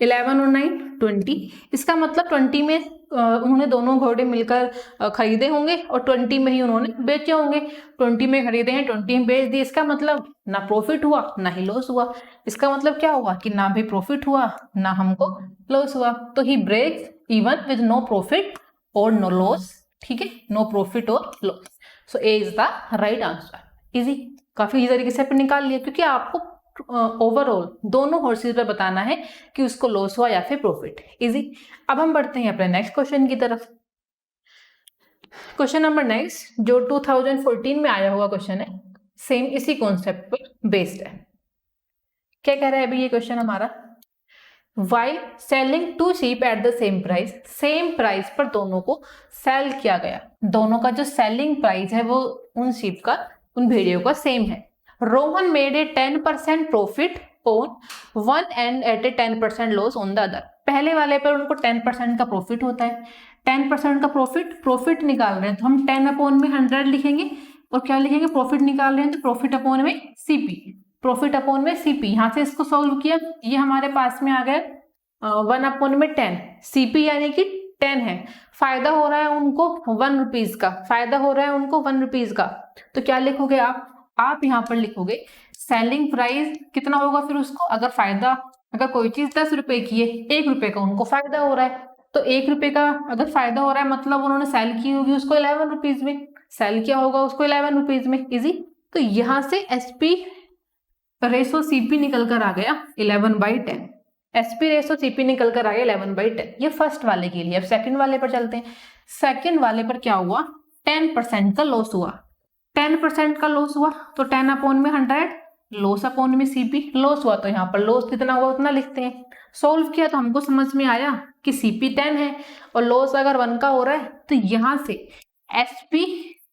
11 और 9 20। इसका मतलब 20 में उन्होंने दोनों घोड़े मिलकर खरीदे होंगे और 20 में ही उन्होंने बेचे होंगे। 20 में खरीदे हैं, 20 में बेच दिए, इसका मतलब ना प्रॉफिट हुआ ना ही लॉस हुआ। इसका मतलब क्या हुआ कि ना भी प्रॉफिट हुआ ना हमको लॉस हुआ। तो he breaks even with no profit और नो लॉस। ठीक है, नो प्रॉफिट और loss. So A is the right answer. Easy, काफी इजी तरीके से अपन निकाल लिया, क्योंकि आपको ओवरऑल दोनों हॉर्सेस पे बताना है कि उसको लॉस हुआ या फिर प्रॉफिट। इजी। अब हम बढ़ते हैं अपने नेक्स्ट क्वेश्चन की तरफ। क्वेश्चन नंबर नेक्स्ट जो 2014 में आया हुआ क्वेश्चन है, सेम इसी कॉन्सेप्ट पर बेस्ड है। क्या कह रहा है अभी ये क्वेश्चन हमारा, while selling two sheep at the same price, same price पर दोनों को सेल किया गया, दोनों का जो सेलिंग प्राइस है वो उन शीप का, उन भेड़ियों का सेम है। Rohan made a 10% profit on one and at a 10% loss on the other. पहले वाले पर उनको 10% का प्रॉफिट होता है, 10% का प्रॉफिट निकाल रहे हैं तो हम 10 अपॉन में 100 लिखेंगे, और क्या लिखेंगे, प्रॉफिट निकाल रहे हैं तो प्रॉफिट अपॉन में सीपी, प्रॉफिट अपॉन में सीपी। यहां से इसको सॉल्व किया, ये हमारे पास में आ गया 1 अपॉन में 10, सीपी यानी कि 10 है, फायदा हो रहा है उनको 1 रुपीज का, फायदा हो रहा है उनको 1 रुपीज का। तो क्या लिखोगे आप यहाँ पर लिखोगे सेलिंग प्राइस कितना होगा फिर उसको, अगर फायदा, अगर कोई चीज 10 रुपए की है, 1 रुपए का उनको फायदा हो रहा है, तो 1 रुपए का अगर फायदा हो रहा है मतलब उन्होंने सेल की होगी उसको 11 रुपीज में, सेल किया होगा उसको 11 रुपीज में। इजी। तो यहां से एसपी रेशो सीपी निकल कर आ गया 11/10, एसपी रेशो सीपी निकल कर आ गया 11/10। ये फर्स्ट वाले के लिए। अब सेकंड वाले पर चलते हैं। सेकंड वाले पर क्या हुआ, 10% का लॉस हुआ, 10% का लॉस हुआ तो 10 अपॉन में 100, लॉस अपॉन में सीपी, लॉस हुआ तो यहाँ पर लॉस कितना हुआ उतना लिखते हैं। सोल्व किया तो हमको समझ में आया कि सीपी 10 है और लॉस अगर 1 का हो रहा है, तो यहां से एसपी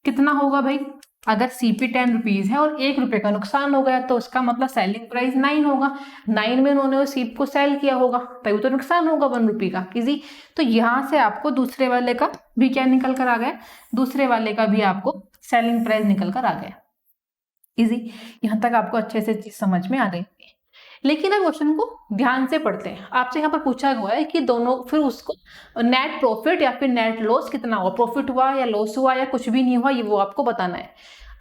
कितना होगा भाई, अगर सीपी 10 रुपीज है और 1 रुपए का नुकसान हो गया तो उसका मतलब सेलिंग प्राइस 9 होगा, 9 में उन्होंने उस सीप को सेल किया होगा तभी तो नुकसान होगा 1 रुपये का। इजी। तो यहां से आपको दूसरे वाले का भी क्या निकल कर आ गया, दूसरे वाले का भी आपको सेलिंग प्राइस निकल कर आ गया। इजी। यहां तक आपको अच्छे से चीज समझ में आ गई। लेकिन अब क्वेश्चन को ध्यान से पढ़ते हैं। आपसे यहाँ पर पूछा हुआ है कि दोनों, फिर उसको नेट प्रॉफिट या फिर नेट लॉस कितना हुआ, प्रॉफिट हुआ या लॉस हुआ या कुछ भी नहीं हुआ, ये वो आपको बताना है।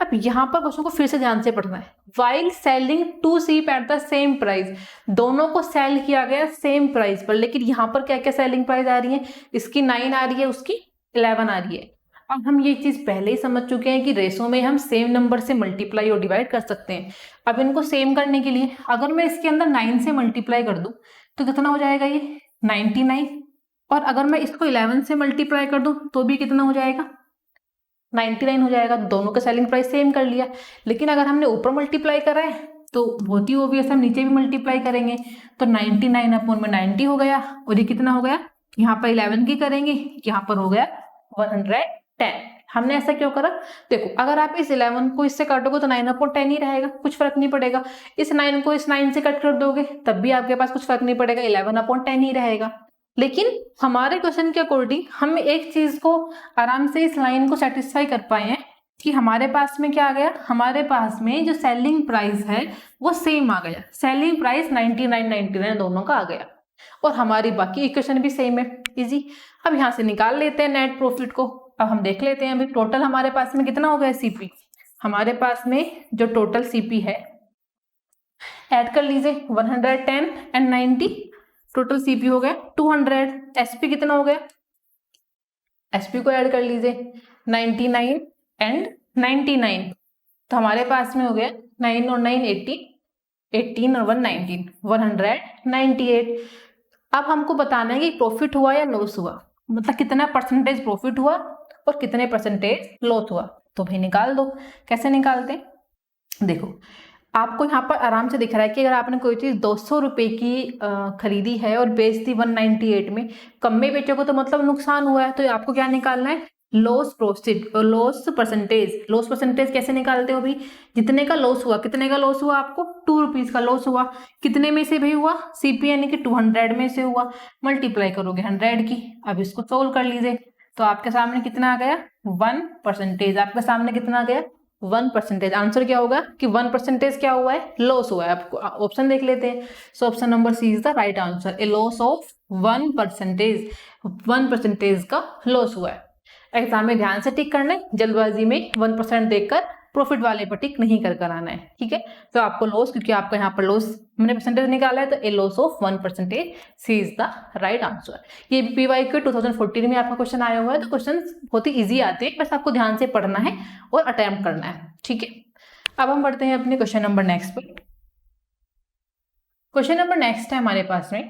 अब यहाँ पर क्वेश्चन को फिर से ध्यान से पढ़ना है। While selling two sheep at the same price, दोनों को सेल किया गया सेम प्राइस पर, लेकिन यहाँ पर क्या क्या सेलिंग प्राइस आ रही है, इसकी 9 आ रही है, उसकी 11 आ रही है। अब हम ये चीज पहले ही समझ चुके हैं कि रेशो में हम सेम नंबर से मल्टीप्लाई और डिवाइड कर सकते हैं। अब इनको सेम करने के लिए अगर मैं इसके अंदर 9 से मल्टीप्लाई कर दूं तो कितना हो जाएगा, ये 99, और अगर मैं इसको 11 से मल्टीप्लाई कर दूं तो भी कितना हो जाएगा, 99 हो जाएगा। दोनों का सेलिंग प्राइस सेम कर लिया। लेकिन अगर हमने ऊपर मल्टीप्लाई करा है तो बहुत ही ओबियस हम नीचे भी मल्टीप्लाई करेंगे, तो 99 अपॉन में 90 हो गया, और ये कितना हो गया, यहाँ पर 11 की करेंगे, यहाँ पर हो गया 110। हमने ऐसा क्यों करा, देखो अगर आप इस 11 को इससे काटोगे तो 9/10 ही रहेगा, कुछ फर्क नहीं पड़ेगा। इस 9 को इस 9 से कट कर दोगे तब भी आपके पास कुछ फर्क नहीं पड़ेगा, 11/10 ही रहेगा। लेकिन हमारे क्वेश्चन के अकॉर्डिंग हम एक चीज को आराम से इस लाइन को सेटिस्फाई कर पाए हैं कि हमारे पास में क्या आ गया, हमारे पास में जो सेलिंग प्राइस है वो सेम आ गया, सेलिंग प्राइस 99 दोनों का आ गया, और हमारी बाकी इक्वेशन भी सेम है। इजी। अब यहां से निकाल लेते हैं नेट प्रॉफिट को। अब हम देख लेते हैं अभी टोटल हमारे पास में कितना हो गया सीपी, हमारे पास में जो टोटल सीपी है ऐड कर लीजिए 110 एंड 90, टोटल सीपी हो गया 200। एसपी कितना हो गया, एसपी को ऐड कर लीजिए 99 एंड 99, तो हमारे पास में हो गया 9 और 9 18, 18 और 1 19, 198। अब हमको बताना है कि प्रॉफिट हुआ या लॉस हुआ, मतलब कितना परसेंटेज प्रॉफिट हुआ और कितने परसेंटेज लॉस हुआ। तो भाई निकाल दो। कैसे निकालते हैं, देखो आपको यहाँ पर आराम से दिख रहा है कि अगर आपने कोई चीज 200 रुपए की खरीदी है और बेच दी 198 में, कम में बेचोगे तो मतलब नुकसान हुआ है, तो आपको क्या निकालना है, loss profit, loss percentage. Loss percentage कैसे निकालते हो भाई, जितने का लॉस हुआ, कितने का लॉस हुआ आपको, 2 रुपीज का लॉस हुआ, कितने में से भाई हुआ, सीपी यानी कि 200 में से हुआ, मल्टीप्लाई करोगे 100 की। अब इसको सोल्व कर लीजिए तो आपके सामने कितना आ गया, 1%, आपके सामने कितना आ गया 1%। आंसर क्या होगा कि 1% क्या हुआ है, लॉस हुआ है। आपको ऑप्शन देख लेते हैं। So option number C is the right answer, a loss of 1%। 1% का लॉस हुआ है। एग्जाम में ध्यान से टिक करना है, जल्दबाजी में 1% देखकर प्रॉफिट वाले पर टिक नहीं कर आना है, ठीक है। तो आपको लॉस, क्योंकि आपका यहाँ पर लॉस मैंने परसेंटेज निकाला है, तो A loss of 1%, C is the right answer. ये PYQ 2014 में आपका क्वेश्चन आया हुआ है। तो क्वेश्चन बहुत ही इजी आते हैं, बस आपको ध्यान से पढ़ना है और अटेम्प्ट करना है, ठीक है। अब हम बढ़ते हैं अपने क्वेश्चन नंबर नेक्स्ट पे। क्वेश्चन नंबर नेक्स्ट है हमारे पास में,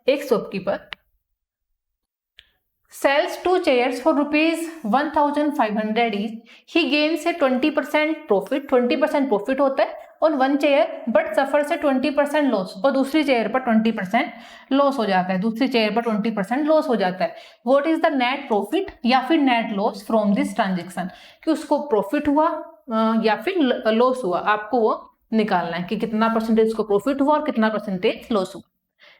एक shopkeeper sells 2 chairs for rupees 1500 each. He gains a 20% profit, 20% profit होता है और 1 चेयर बट सफर से 20% लॉस, और दूसरी चेयर पर 20% लॉस हो जाता है, दूसरी चेयर पर 20% लॉस हो जाता है। What is the net profit या फिर net loss from this transaction, कि उसको प्रॉफिट हुआ या फिर लॉस हुआ, आपको वो निकालना है कि कितना परसेंटेज को प्रॉफिट हुआ और कितना परसेंटेज लॉस हुआ।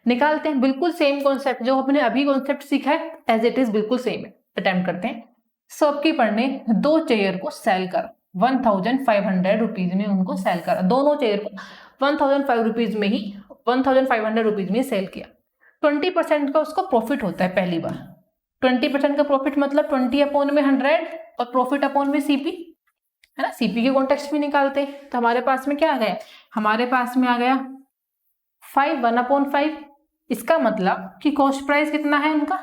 निकालते हैं। बिल्कुल सेम कॉन्सेप्ट जो हमने अभी कॉन्सेप्ट सीखा है एज इट इज बिल्कुल सेम है। अटेम्प्ट करते हैं। शॉपकीपर ने 2 चेयर को सेल करा, 1500 रुपीज में उनको सेल करा, दोनों चेयर को 1500 रुपीज में ही 1500 रुपीज में सेल किया। 20% का उसको प्रॉफिट होता है पहली बार। 20% का प्रॉफिट मतलब 20 अपॉन में 100 और प्रॉफिट अपॉन में सीपी, है ना। सीपी के कॉन्टेक्स्ट में निकालते हैं। तो हमारे पास में क्या आ गया, हमारे पास में आ गया 1/5। इसका मतलब कि कॉस्ट प्राइस कितना है उनका,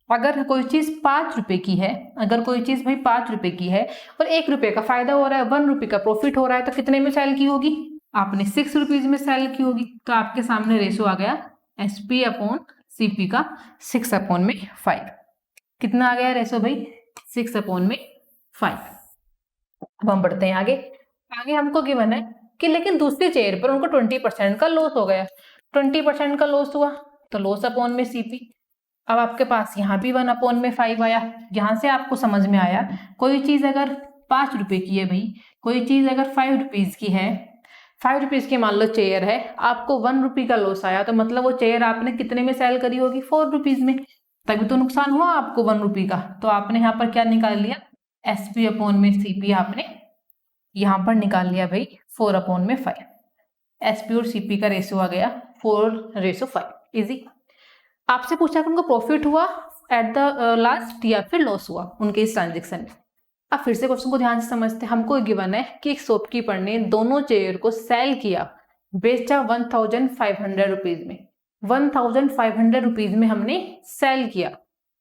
अगर कोई चीज 5 रुपए की है, अगर कोई चीज भाई 5 रुपए की है और 1 रुपए का फायदा हो रहा है, 1 रुपए का प्रॉफिट हो रहा है, तो कितने में सेल की होगी, आपने 6 रुपीज में सेल की होगी। तो आपके सामने रेशो आ गया SP अपॉन CP का 6 अपॉन में 5। कितना आ गया रेशो भाई, 6 अपॉन में 5। अब हम बढ़ते हैं आगे। आगे हमको गिवन है कि लेकिन दूसरी चेयर पर उनको 20% का लॉस हो गया। 20% का लॉस हुआ तो लॉस अपॉन में CP। अब आपके पास यहाँ भी 1 अपॉन में 5 आया। यहाँ से आपको समझ में आया कोई चीज अगर 5 रुपए की है भाई, कोई चीज अगर 5 रुपीज की है, 5 रुपीज की मान लो चेयर है, आपको 1 रुपये का लॉस आया, तो मतलब वो चेयर आपने कितने में सेल करी होगी, 4 रुपीज में, तभी तो नुकसान हुआ आपको 1 रुपये का। तो आपने यहाँ पर क्या निकाल लिया, SP अपॉन में CP आपने यहाँ पर निकाल लिया भाई 4 अपॉन में 5। SP और CP का रेशियो आ गया 4:5। इजी। आपसे पूछा कि उनको प्रॉफिट हुआ एट द लास्ट या फिर लॉस हुआ उनके इस ट्रांजेक्शन में। अब फिर से क्वेश्चन को ध्यान से समझते हैं। हमको गिवन है कि एक शॉपकीपर ने दोनों चेयर को सेल किया, बेचा 1500 रुपीज में, 1500 रुपीज में हमने सेल किया।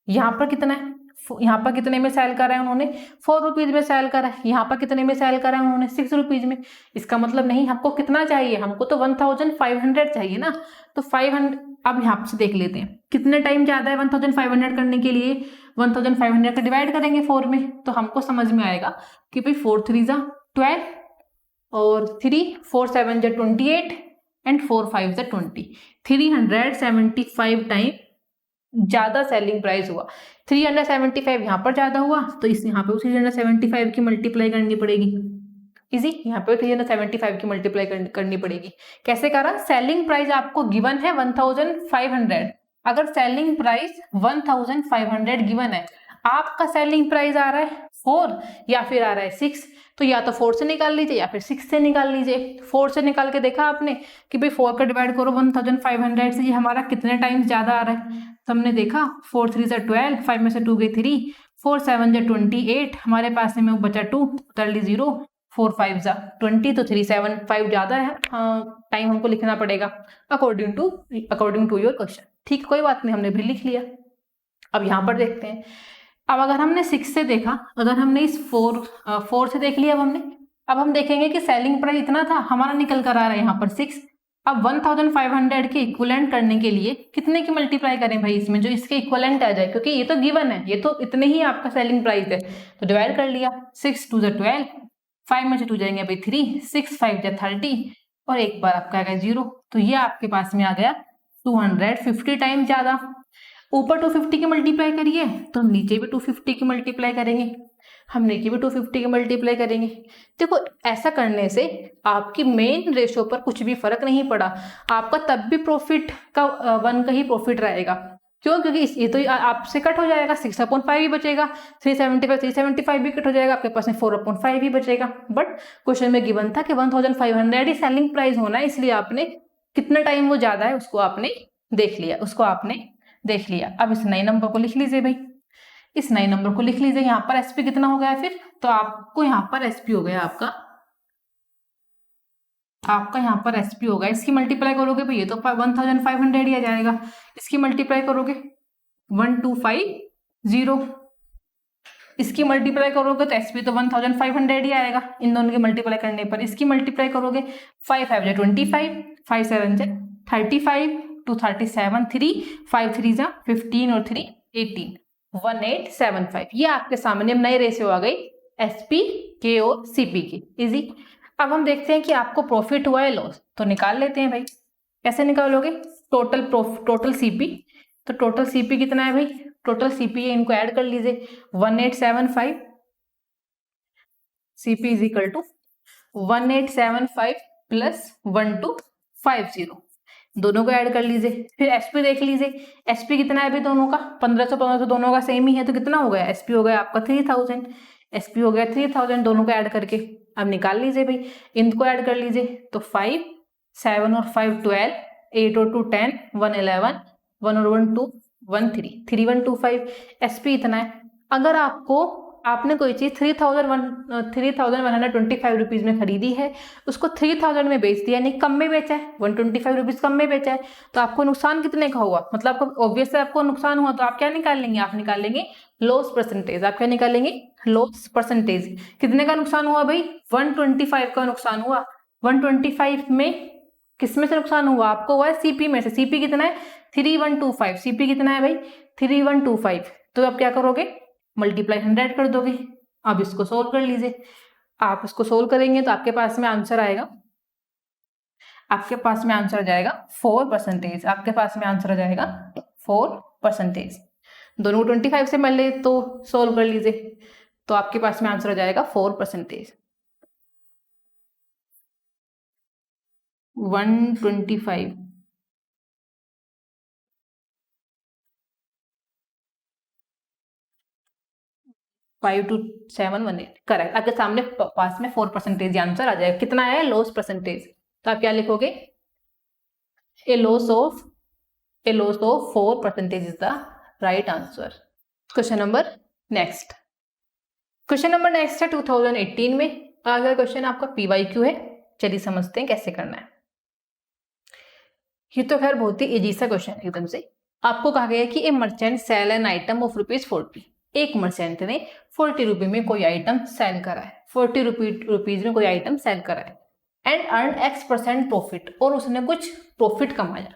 यहाँ पर कितना है, यहाँ पर कितने में सेल करा है उन्होंने, 4 रुपीज में सेल करा है। यहाँ पर कितने में सेल करा है उन्होंने, 6 रुपीज में। इसका मतलब नहीं, हमको कितना चाहिए, हमको तो 1500 चाहिए ना। तो 500, अब यहाँ से देख लेते हैं कितने टाइम ज्यादा है 1500 करने के लिए। 1500 का डिवाइड करेंगे 4 में, तो हमको समझ में आएगा कि भाई 4 3 जा 12 और 3 4 7 जा 28 एंड 4 5 जा 20। 375 टाइम ज्यादा सेलिंग प्राइस हुआ। 375 यहाँ पर ज्यादा हुआ तो इस यहाँ पे 375 की मल्टीप्लाई करनी पड़ेगी। इजी, यहाँ पे 375 की मल्टीप्लाई करनी पड़ेगी। कैसे करा, सेलिंग प्राइस आपको गिवन है 1500। अगर सेलिंग प्राइस 1500 गिवन है, आपका सेलिंग प्राइस आ रहा है 4 या फिर आ रहा है 6, तो या तो 4 से निकाल लीजिए या फिर 6 से निकाल लीजिए। 4 से निकाल के देखा आपने कि भाई 4 का डिवाइड करो 1500 से, ये हमारा कितने टाइम्स ज्यादा आ रहा है। तो हमने देखा 4 3 जा 12, 5 में से 2 गई 3, 4 7 जा 28, हमारे पास में बचा 2, उतार ली 0, 4 5 जा 20, तो 3 7 5 ज्यादा है, टाइम हमको लिखना पड़ेगा अकॉर्डिंग टू योर क्वेश्चन। ठीक, कोई बात नहीं, हमने भी लिख लिया। अब यहाँ पर देखते हैं। अब अगर हमने 6 से देखा, अगर हमने इस 4 से देख लिया, अब हम देखेंगे कि सेलिंग प्राइस इतना था, हमारा निकल कर आ रहा है यहाँ पर 6। अब 1500 के इक्विवेलेंट करने के लिए कितने की मल्टीप्लाई करें भाई इसमें, जो इसके इक्विवेलेंट आ जाए, क्योंकि ये तो गिवन है, ये तो इतने ही आपका सेलिंग प्राइस है, तो डिवाइड कर लिया। 6 2 जा 12, 5 में से 2 जाएंगे भाई 3, 6 5 जा 30 और एक बार आपका आ गया 0, तो ये आपके पास में आ गया 250 टाइम ज्यादा। ऊपर 250 की मल्टीप्लाई करिए तो हम नीचे भी 250 की मल्टीप्लाई करेंगे, हम नीचे भी 250 की मल्टीप्लाई करेंगे। देखो, ऐसा करने से आपकी मेन रेशो पर कुछ भी फर्क नहीं पड़ा, आपका तब भी प्रॉफिट का 1 का ही प्रॉफिट रहेगा, क्यों? क्योंकि ये तो आपसे कट हो जाएगा, 6/5 ही बचेगा, 375 भी कट हो जाएगा, आपके पास में 4/5 ही बचेगा। बट क्वेश्चन में गिवन था कि 1500 ही सेलिंग प्राइस होना है, इसलिए आपने कितना टाइम वो ज्यादा है उसको आपने देख लिया। अब इस नए नंबर को लिख लीजिए भाई, इस नए नंबर को लिख लीजिए। यहाँ पर एसपी कितना हो गया फिर? तो आपको यहाँ पर एसपी हो गया आपका यहाँ पर एसपी होगा। इसकी मल्टीप्लाई करोगे भाई, ये तो 1500 ही आ जाएगा। इसकी मल्टीप्लाई करोगे 1250, इसकी मल्टीप्लाई करोगे तो एसपी तो 1500 ही आएगा इन दोनों की मल्टीप्लाई करने पर। इसकी मल्टीप्लाई करोगे 5 5 जा 25, 5 7 जा 35, 2 37, 3 5 3 जा 15 और 3 18, 1875। ये आपके सामने नए रेशियो आ गई एसपी के और सीपी की। इजी। अब हम देखते हैं कि आपको प्रॉफिट हुआ है लॉस, तो निकाल लेते हैं भाई। कैसे निकालोगे? Total CP. तो टोटल सीपी कितना है भाई? टोटल सीपी है, इनको ऐड कर लीजिए। 1875 CP is equal to 1875 plus 1250, दोनों को ऐड कर लीजिए। फिर एसपी देख लीजिए, एसपी कितना है भाई दोनों का? 1500 दोनों का सेम ही है, तो कितना हो गया? एसपी हो गया आपका 3000, एसपी हो गया 3000, दोनों को ऐड करके अब निकाल लीजिए भाई। इनको ऐड कर लीजिए, तो 5 7 और 5 12, 8 और 2 10, 1 11, 1 और 1 2 1 3, 3125। एसपी इतना है। अगर आपने कोई चीज 3125 रुपीज में खरीदी है, उसको 3000 में बेच दिया, नहीं कम में बेचा है, 125 रुपीज कम में बेचा है, तो आपको नुकसान कितने का हुआ? मतलब आपको ऑब्वियसली आपको नुकसान हुआ, तो आप क्या निकालेंगे? आप निकालेंगे लॉस परसेंटेज। आप क्या निकालेंगे? Loss percentage. कितने का नुकसान हुआ भाई? 125 का नुकसान हुआ। 125 में किसमें से नुकसान हुआ? आपको हुआ है सीपी में से। सीपी कितना है? 3125। सीपी कितना है भाई? 3125। तो आप क्या करोगे? मल्टीप्लाई 100 कर दोगे। अब इसको सोल्व कर लीजिए। आप इसको सोल्व करेंगे तो आपके पास में आंसर आएगा, आपके पास में आंसर आ जाएगा 4%। आपके पास में आंसर आ जाएगा 4%। दोनों को 25 से पहले तो सोल्व कर लीजिए, तो आपके पास में आंसर आ जाएगा 4%। 125 5 to 7 1 8 करेक्ट। आपके सामने पास में 4% आंसर आ जाएगा। कितना है? Loss percentage. तो आप क्या लिखोगे? A loss of 4% is the right answer. Question number next है 2018 में। अगर क्वेश्चन आपका PYQ है, चलिए समझते हैं कैसे करना है। ये तो खैर बहुत ही इजी सा क्वेश्चन है एकदम से। आपको कहा गया कि a merchant sell an item of ₹40। एक मर्चेंट ने 40 रुपये में कोई आइटम सेल करा है, 40 रुपीज में कोई आइटम सेल करा है, एंड अर्न X% प्रॉफिट, और उसने कुछ प्रॉफिट कमाया।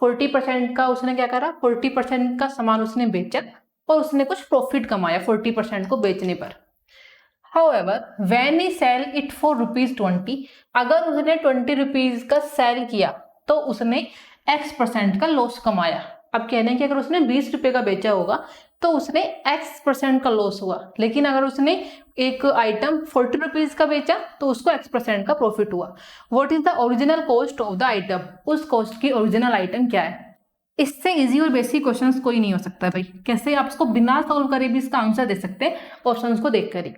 40% का उसने क्या करा? 40% का सामान उसने बेचा और उसने कुछ प्रॉफिट कमाया 40% को बेचने पर। However, when he sell it for ₹20, अगर उसने 20 रुपीज का सेल किया तो उसने X% का लॉस कमाया। अब कहने हैं कि अगर उसने 20 रुपए का बेचा होगा तो उसने X% का लॉस हुआ, लेकिन अगर उसने एक आइटम 40 रुपीज का बेचा तो उसको X% का प्रॉफिट हुआ। What is the original cost of the item? उस कॉस्ट की ओरिजिनल आइटम क्या है? इससे इजी और बेसिक क्वेश्चंस कोई नहीं हो सकता भाई। कैसे आप इसको बिना सॉल्व करे भी इसका आंसर दे सकते हैं ऑप्शंस को देख कर ही।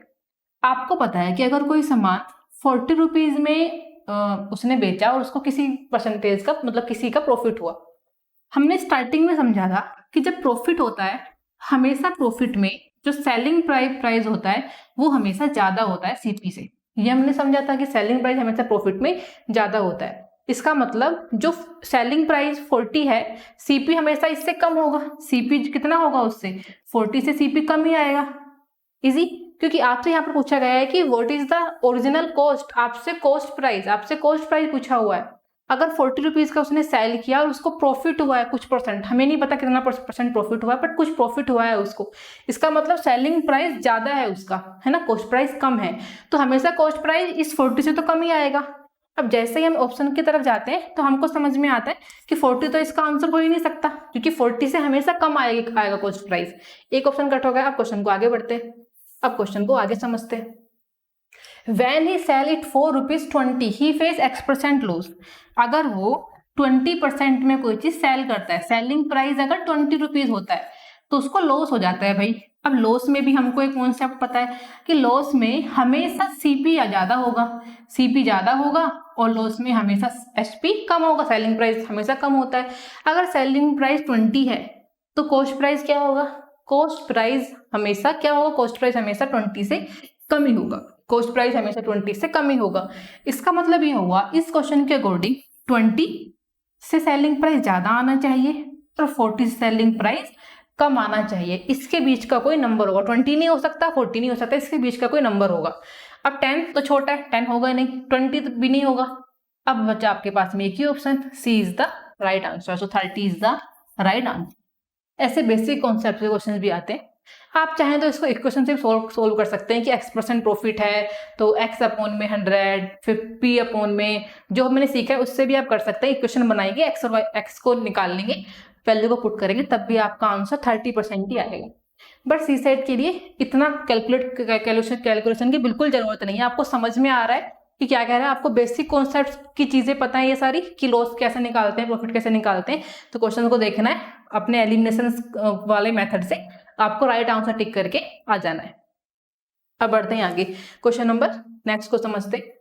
आपको पता है कि अगर कोई सामान 40 रुपीज में उसने बेचा और उसको किसी परसेंटेज का मतलब किसी का प्रॉफिट हुआ। हमने स्टार्टिंग में समझा था कि जब प्रॉफिट होता है, हमेशा प्रॉफिट में जो सेलिंग प्राइस होता है वो हमेशा ज्यादा होता है सीपी से। ये हमने समझा था कि सेलिंग प्राइस हमेशा प्रॉफिट में ज्यादा होता है। इसका मतलब जो सेलिंग प्राइस 40 है, सीपी हमेशा इससे कम होगा। सीपी कितना होगा उससे? 40 से सीपी कम ही आएगा। इजी, क्योंकि आपसे यहाँ पर पूछा गया है कि what is the original cost. आपसे कॉस्ट प्राइस पूछा हुआ है। अगर 40 रुपीज का उसने सेल किया और उसको प्रॉफिट हुआ है कुछ परसेंट, हमें नहीं पता कितना परसेंट प्रॉफिट हुआ है, बट कुछ प्रॉफिट हुआ है उसको, इसका मतलब सेलिंग प्राइस ज्यादा है उसका, है ना, कॉस्ट प्राइस कम है, तो हमेशा कॉस्ट प्राइस इस 40 से तो कम ही आएगा। अब जैसे ही हम ऑप्शन की तरफ जाते हैं तो हमको समझ में आता है कि 40 तो इसका आंसर हो ही नहीं सकता, क्योंकि 40 से हमेशा कम आएगा कॉस्ट प्राइस। एक ऑप्शन कट हो गया। अब क्वेश्चन को आगे बढ़ते हैं, अब क्वेश्चन को आगे समझते हैं। When he sell it for ₹20, he face X% loss. अगर वो 20% में कोई चीज सेल करता है, सेलिंग प्राइस अगर 20 रुपीज होता है तो उसको लॉस हो जाता है भाई। अब लॉस में भी हमको एक कॉन्सेप्ट पता है कि लॉस में हमेशा सीपी ज्यादा होगा, सीपी ज्यादा होगा और लॉस में हमेशा एसपी कम होगा, सेलिंग प्राइस हमेशा कम होता है। अगर सेलिंग प्राइस 20 है तो कॉस्ट प्राइस क्या होगा, कॉस्ट प्राइस हमेशा क्या होगा, कॉस्ट प्राइस हमेशा 20 से कम ही होगा, कॉस्ट प्राइस हमेशा 20 से कम ही होगा। इसका मतलब ये हुआ इस क्वेश्चन के अकॉर्डिंग 20 से सेलिंग प्राइस ज्यादा आना चाहिए और 40 से सेलिंग प्राइस कम आना चाहिए। इसके बीच का कोई नंबर होगा, 20 नहीं हो सकता, 40 नहीं हो सकता, इसके बीच का कोई नंबर होगा। अब 10 तो छोटा है, 10 होगा नहीं, 20 भी नहीं होगा। अब बचा आपके पास में एक ही option, C is the right answer, so 30 is the right answer. ऐसे बेसिक कॉन्सेप्ट के क्वेश्चन भी आते हैं। आप चाहें तो इसको इक्वेशन से सोल्व कर सकते हैं कि x% प्रॉफिट है तो x अपॉन में 100, फिर p अपॉन में जो मैंने सीखा है उससे भी आप कर सकते हैं। इक्वेशन बनाएंगे, x और x को निकाल लेंगे, वैल्यू को पुट करेंगे, तब भी आपका आंसर 30% ही आएगा। बट सी सेट के लिए इतना कैलकुलेशन की बिल्कुल जरूरत नहीं है। आपको समझ में आ रहा है कि क्या कह रहा है, आपको बेसिक कॉन्सेप्ट्स की चीजें पता है ये सारी, कि लॉस कैसे निकालते हैं, प्रॉफिट कैसे निकालते हैं। तो क्वेश्चन को देखना है अपने एलिमिनेशन वाले मेथड से, आपको राइट आंसर टिक करके आ जाना है। अब बढ़ते हैं आगे, क्वेश्चन नंबर नेक्स्ट को समझते हैं।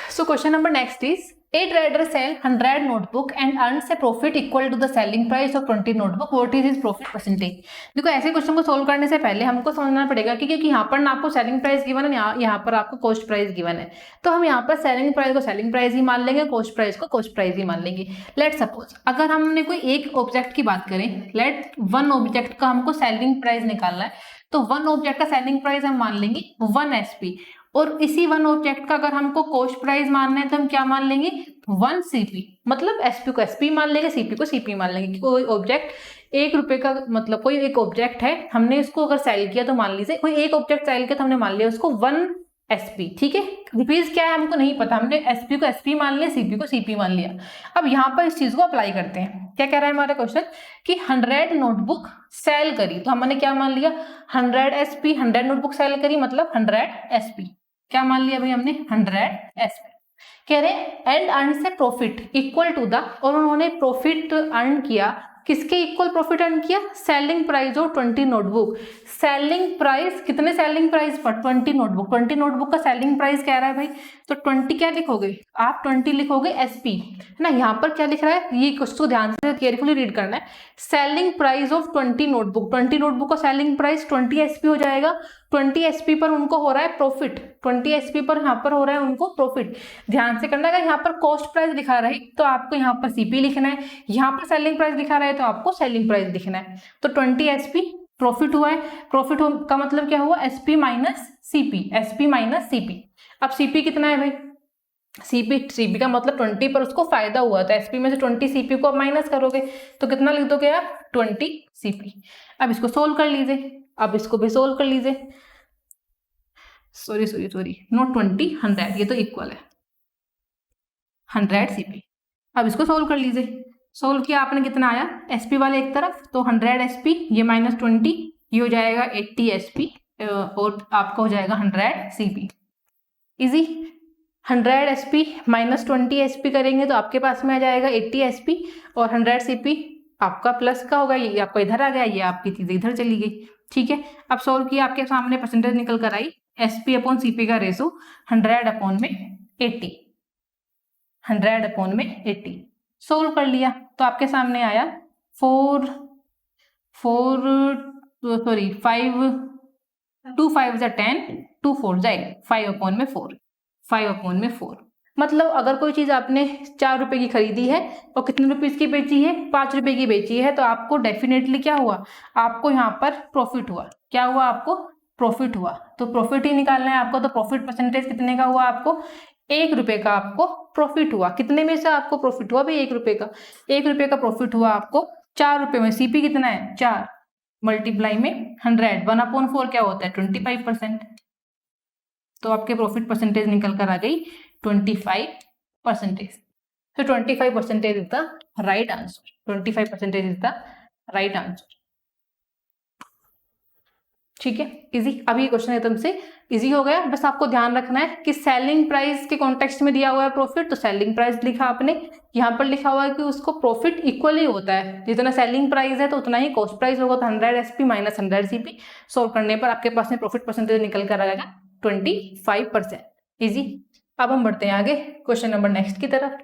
So question number next is, a trader sell 100 notebook and earns a profit equal to the selling price of 20 notebook. What is his profit percentage? देखो ऐसे क्वेश्चन को सोल्व करने से पहले हमको समझना पड़ेगा कि क्योंकि यहाँ पर ना आपको सेलिंग प्राइस गिवन है, यहाँ पर आपको कॉस्ट प्राइस गिवन है, तो हम यहाँ पर सेलिंग प्राइस को सेलिंग प्राइस ही मान लेंगे, कॉस्ट प्राइस को कॉस्ट प्राइस ही मान लेंगे। लेट सपोज अगर हमने कोई एक ऑब्जेक्ट की बात करें, लेट वन ऑब्जेक्ट का हमको सेलिंग प्राइस निकालना है, तो वन ऑब्जेक्ट का सेलिंग प्राइस हम मान लेंगे 1 SP, और इसी वन ऑब्जेक्ट का अगर हमको कॉस्ट प्राइस मानना है तो हम क्या मान लेंगे 1 CP, मतलब एसपी को एसपी मान लेंगे, सीपी को सीपी मान लेंगे। कोई ऑब्जेक्ट 1 रुपए का, मतलब कोई एक ऑब्जेक्ट है, हमने इसको अगर सेल किया तो मान लीजिए कोई एक ऑब्जेक्ट सेल किया तो हमने मान लिया उसको 1 SP, ठीक है। रुपीज क्या है हमको नहीं पता, हमने एसपी को एसपी मान लिया, सीपी को सीपी मान लिया। अब यहाँ पर इस चीज को अप्लाई करते हैं। क्या कह रहा है हमारा क्वेश्चन कि 100 नोटबुक सेल करी, तो हमने क्या मान लिया 100 SP, 100 नोटबुक सेल करी मतलब 100 SP, क्या मान लिया भाई हमने 100 SP। कह रहे एंड अर्न से प्रॉफिट इक्वल टू द, और उन्होंने प्रॉफिट अर्न किया, किसके इक्वल प्रॉफिट अर्न किया, selling price of 20 notebook. Selling price कितने, सेलिंग प्राइस पर 20 नोटबुक, 20 नोटबुक का सेलिंग प्राइस कह रहा है भाई, तो 20 क्या लिखोगे आप, 20 लिखोगे SP, है ना। यहाँ पर क्या लिख रहा है, ये क्वेश्चन को ध्यान से केयरफुली रीड करना है। Selling price of 20 notebook, 20 notebook का सेलिंग प्राइस 20 SP हो जाएगा। 20 SP पर उनको हो रहा है प्रॉफिट, 20 SP पर यहाँ पर हो रहा है उनको प्रॉफिट। ध्यान से करना, अगर यहाँ पर कॉस्ट प्राइस दिखा रहा है तो आपको यहाँ पर CP लिखना है, यहाँ पर सेलिंग प्राइस दिखा रहा है तो आपको सेलिंग प्राइस लिखना है। तो 20 SP प्रॉफिट हुआ है, प्रॉफिट का मतलब क्या हुआ, SP minus CP, SP minus CP। अब CP कितना है भाई, CP का मतलब 20 पर उसको फायदा हुआ था, SP में से 20 CP को आप माइनस करोगे तो कितना लिख दोगे आप 20 CP। अब इसको सोल्व कर लीजिए, अब इसको भी सोल्व कर लीजिए, सॉरी नोट 20 100, ये तो इक्वल है 100 CP। अब इसको सोल्व कर लीजिए, सोल्व किया आपने कितना आया, SP वाले एक तरफ तो 100 SP, ये माइनस 20, ये हो जाएगा 80 SP, और आपका हो जाएगा 100 CP। Easy, 100 SP minus 20 SP करेंगे तो आपके पास में आ जाएगा 80 SP, और 100 CP आपका प्लस का होगा, ये आपका इधर आ गया, ये आपकी चीज इधर चली गई, ठीक है। अब सोल्व किया, आपके सामने परसेंटेज निकल कर आई, SP अपॉन CP का रेशो 100 अपॉन में 80, 100 अपॉन में 80। सोल्व कर लिया तो आपके सामने आया 5 2 5 10, 2 4 8, 5 अपॉन में 4, 5 अपॉन में 4। मतलब अगर कोई चीज आपने 4 रुपए की खरीदी है और कितने रुपीज की बेची है, 5 रुपए की बेची है, तो आपको डेफिनेटली क्या हुआ, आपको यहाँ पर प्रॉफिट हुआ। क्या हुआ, आपको प्रॉफिट हुआ, तो प्रॉफिट ही निकालना है आपको। तो प्रॉफिट परसेंटेज कितने का हुआ, आपको 1 रुपए का आपको प्रॉफिट हुआ। कितने में से आपको प्रॉफिट हुआ भाई, 1 रुपए का, 1 रुपए का प्रॉफिट हुआ आपको 4 रुपए में। CP कितना है 4, मल्टीप्लाई में 100, 1/4 क्या होता है 25%, तो आपके प्रॉफिट परसेंटेज निकल कर आ गई 25%। तो 25% is the right answer, 25% is the right answer, ठीक है, इजी। अभी क्वेश्चन एकदम से इजी हो गया। बस आपको ध्यान रखना है कि सेलिंग प्राइस के कॉन्टेक्स्ट में दिया हुआ है प्रॉफिट, तो सेलिंग प्राइस लिखा आपने, यहाँ पर लिखा हुआ है कि उसको प्रॉफिट इक्वली होता है, जितना सेलिंग प्राइस है तो उतना ही कॉस्ट प्राइस होगा, तो 100 SP माइनस 100 CP। सोल्व करने पर आपके पास में प्रॉफिट परसेंटेज निकल कर आएगा 25%। इजी। अब हम बढ़ते हैं आगे क्वेश्चन नंबर नेक्स्ट की तरफ।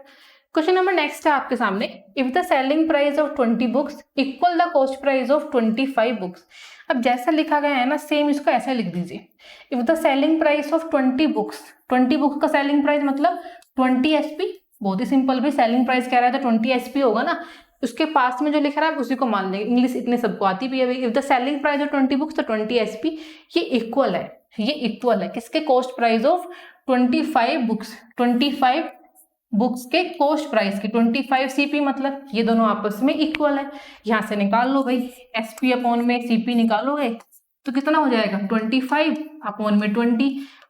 क्वेश्चन नंबर नेक्स्ट है आपके सामने, if the selling price of 20 books equal the cost price of 25 books. अब जैसा लिखा गया है ना सेम इसको ऐसा लिख दीजिए, if the selling price of 20 books, 20 books का सेलिंग प्राइस मतलब 20 SP। बहुत ही सिंपल भी, सेलिंग प्राइस कह रहा है तो 20 SP होगा ना, उसके पास में जो लिख रहा है उसी को मान लेंगे, इंग्लिश इतने सबको आती भी है। If the selling price of 20 books तो 20 SP, ये इक्वल है, ये इक्वल है किसके, cost price of 25 books, 25 books के कॉस्ट प्राइस की, 25 CP, मतलब ये दोनों आपस में इक्वल है। यहां से निकाल लो भाई, SP अपॉन में CP निकालोगे तो कितना हो जाएगा, 25 अपॉन में 20,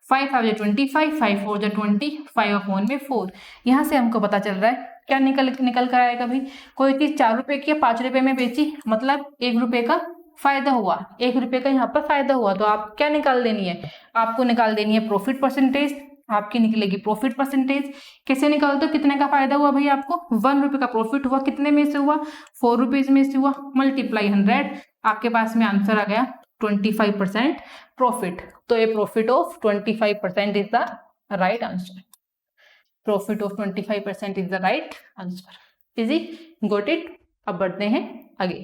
5 5 25, 5 4 20, 5 अपॉन में 4। यहाँ से हमको पता चल रहा है क्या निकल कर आएगा भाई, कोई चीज 4 रुपए की 5 रुपए में बेची मतलब 1 रुपए का फायदा हुआ, 1 रुपए का यहाँ पर फायदा हुआ, तो आप क्या निकाल देनी है, आपको निकाल देनी है प्रॉफिट परसेंटेज। आपकी निकलेगी प्रॉफिट परसेंटेज। कैसे निकालते हो, कितने का फायदा हुआ भाई आपको, 1 रुपए का प्रॉफिट हुआ, कितने में से हुआ, 4 रुपीज में से हुआ, मल्टीप्लाई 100, आपके पास में आंसर आ गया 25% प्रॉफिट। तो ये profit of 25% is the right answer, profit of 25% is the right answer. Easy, got it. अब बढ़ते हैं आगे,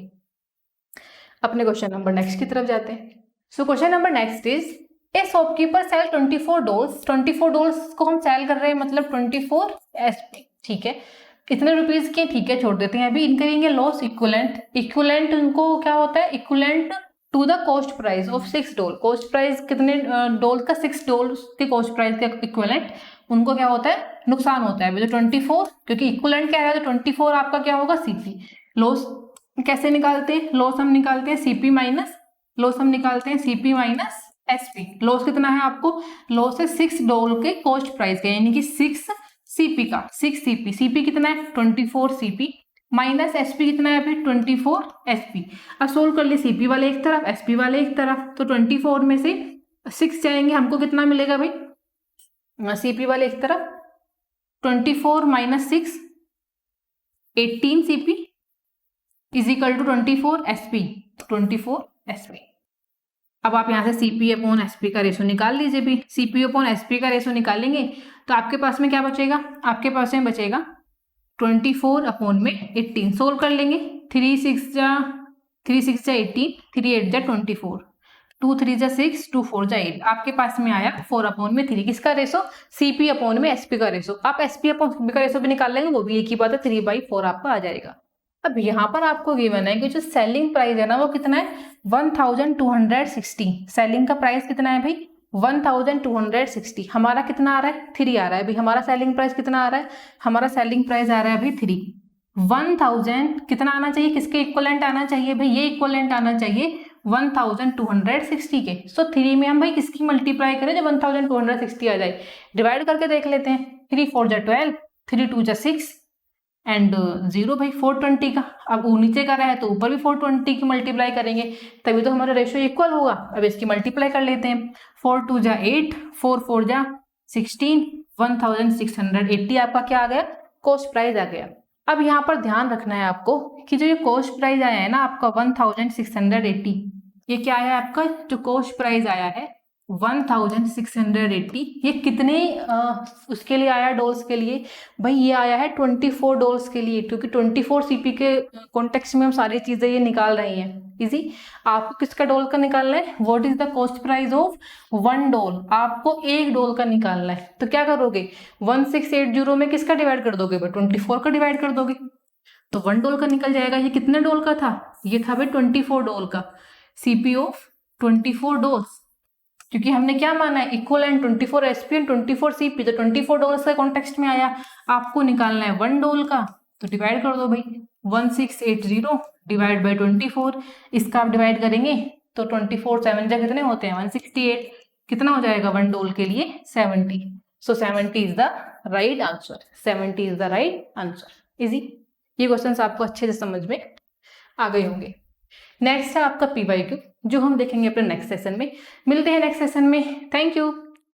अपने क्वेश्चन नंबर नेक्स्ट की तरफ जाते हैं। So question number next is, a shopkeeper sell 24 dolls, 24 dolls को हम सेल कर रहे हैं मतलब 24 SP, ठीक है, कितने रुपीज के, ठीक है, छोड़ देते हैं अभी। इन करेंगे लॉस इक्विवेलेंट, इक्विवेलेंट उनको क्या होता है, equivalent to the cost price of 6 doll, cost price कितने डॉल का, 6 डॉल की कॉस्ट प्राइस का इक्विवेलेंट, उनको क्या होता है, नुकसान होता है। तो 24, क्योंकि इक्विवेलेंट क्या है तो 24 आपका क्या होगा CP। लॉस कैसे निकालते हैं, लॉस हम निकालते हैं CP माइनस, लॉस हम निकालते हैं CP माइनस SP। लॉस कितना है आपको, लॉस है 6 डॉल के कॉस्ट प्राइस का, यानी कि 6 CP का, 6 CP, CP कितना है 24 CP माइनस SP कितना है अभी 24 SP। अब सोल्व कर लिए, CP वाले एक तरफ SP वाले एक तरफ, तो 24 में से 6 जाएंगे, हमको कितना मिलेगा भाई, CP वाले एक तरफ 24 minus 6 18 CP is equal to 24 SP, 24 SP। अब आप यहाँ से CP अपॉन SP का रेशो निकाल लीजिए भी, CP अपॉन SP का रेशो निकालेंगे तो आपके पास में क्या बचेगा, आपके पास में बचेगा 24 अपॉन में 18। सोल्व कर लेंगे, 3 6 जा 18, 3 8 जा 24, 2 3 जा 6, 2 4 जा 8, आपके पास में आया 4 अपॉन में 3। किसका रेशो, CP अपॉन में SP का रेशो। आप SP अपॉन CP का रेशो भी निकाल लेंगे, वो भी एक ही बात है, 3/4 आपका आ जाएगा। अब यहाँ पर आपको गिवन है कि जो सेलिंग प्राइस है ना वो कितना है 1260, सेलिंग का प्राइस कितना है भाई 1260, हमारा कितना आ रहा है 3 आ रहा है भाई, हमारा सेलिंग प्राइस कितना आ रहा है, हमारा सेलिंग प्राइस आ रहा है भाई 3। 1000 कितना आना चाहिए, किसके इक्वलेंट आना चाहिए भाई, ये इक्वलेंट आना चाहिए 1260 के। सो 3 में हम भाई किसकी मल्टीप्लाई करें जो 1260 आ जाए, डिवाइड करके देख लेते हैं, 3 4 जा 12, 3 2 जा 6 एंड 0 भाई 420 का। अब नीचे का रहा है तो ऊपर भी 420 की मल्टीप्लाई करेंगे तभी तो हमारा रेशियो इक्वल होगा। अब इसकी मल्टीप्लाई कर लेते हैं, 4 2 जा 8, 4 4 जा 16, 1680 आपका क्या आ गया, कॉस्ट प्राइस आ गया। अब यहाँ पर ध्यान रखना है आपको कि जो ये कॉस्ट प्राइस आया है ना आपका 1680, ये क्या आया आपका जो कॉस्ट प्राइस आया है 1680, ये कितने उसके लिए आया, डॉल्स के लिए भाई, ये आया है 24 डॉल्स के लिए, क्योंकि 24 CP के कॉन्टेक्स्ट में हम सारी चीजें ये निकाल रही हैं। इजी, आपको किसका डॉल का निकालना है, what is the cost price of 1 doll, आपको 1 डॉल का निकालना है। तो क्या करोगे 1680 में किसका डिवाइड कर दोगे भाई 24 का डिवाइड कर दोगे, तो 1 डॉल का निकल जाएगा। ये कितने डॉल का था, ये था भाई 24 डॉल का, CP ऑफ 24 डॉल्स, क्योंकि हमने क्या माना है इक्वलेंट 24 SP एंड 24 CP, तो 24 डॉलर्स का कॉन्टेक्स्ट में आया, आपको निकालना है 1 डॉल का, तो डिवाइड कर दो भाई 1680 डिवाइड बाई 24, इसका आप डिवाइड करेंगे तो 24 7 जा कितने होते हैं 168, कितना हो जाएगा 1 डॉल के लिए 70। सो 70 is the right answer, 70 is the right answer. Easy, ये क्वेश्चन आपको अच्छे से समझ में आ गए होंगे। नेक्स्ट है आपका PYQ, जो हम देखेंगे अपने नेक्स्ट सेशन में। मिलते हैं नेक्स्ट सेशन में। Thank you.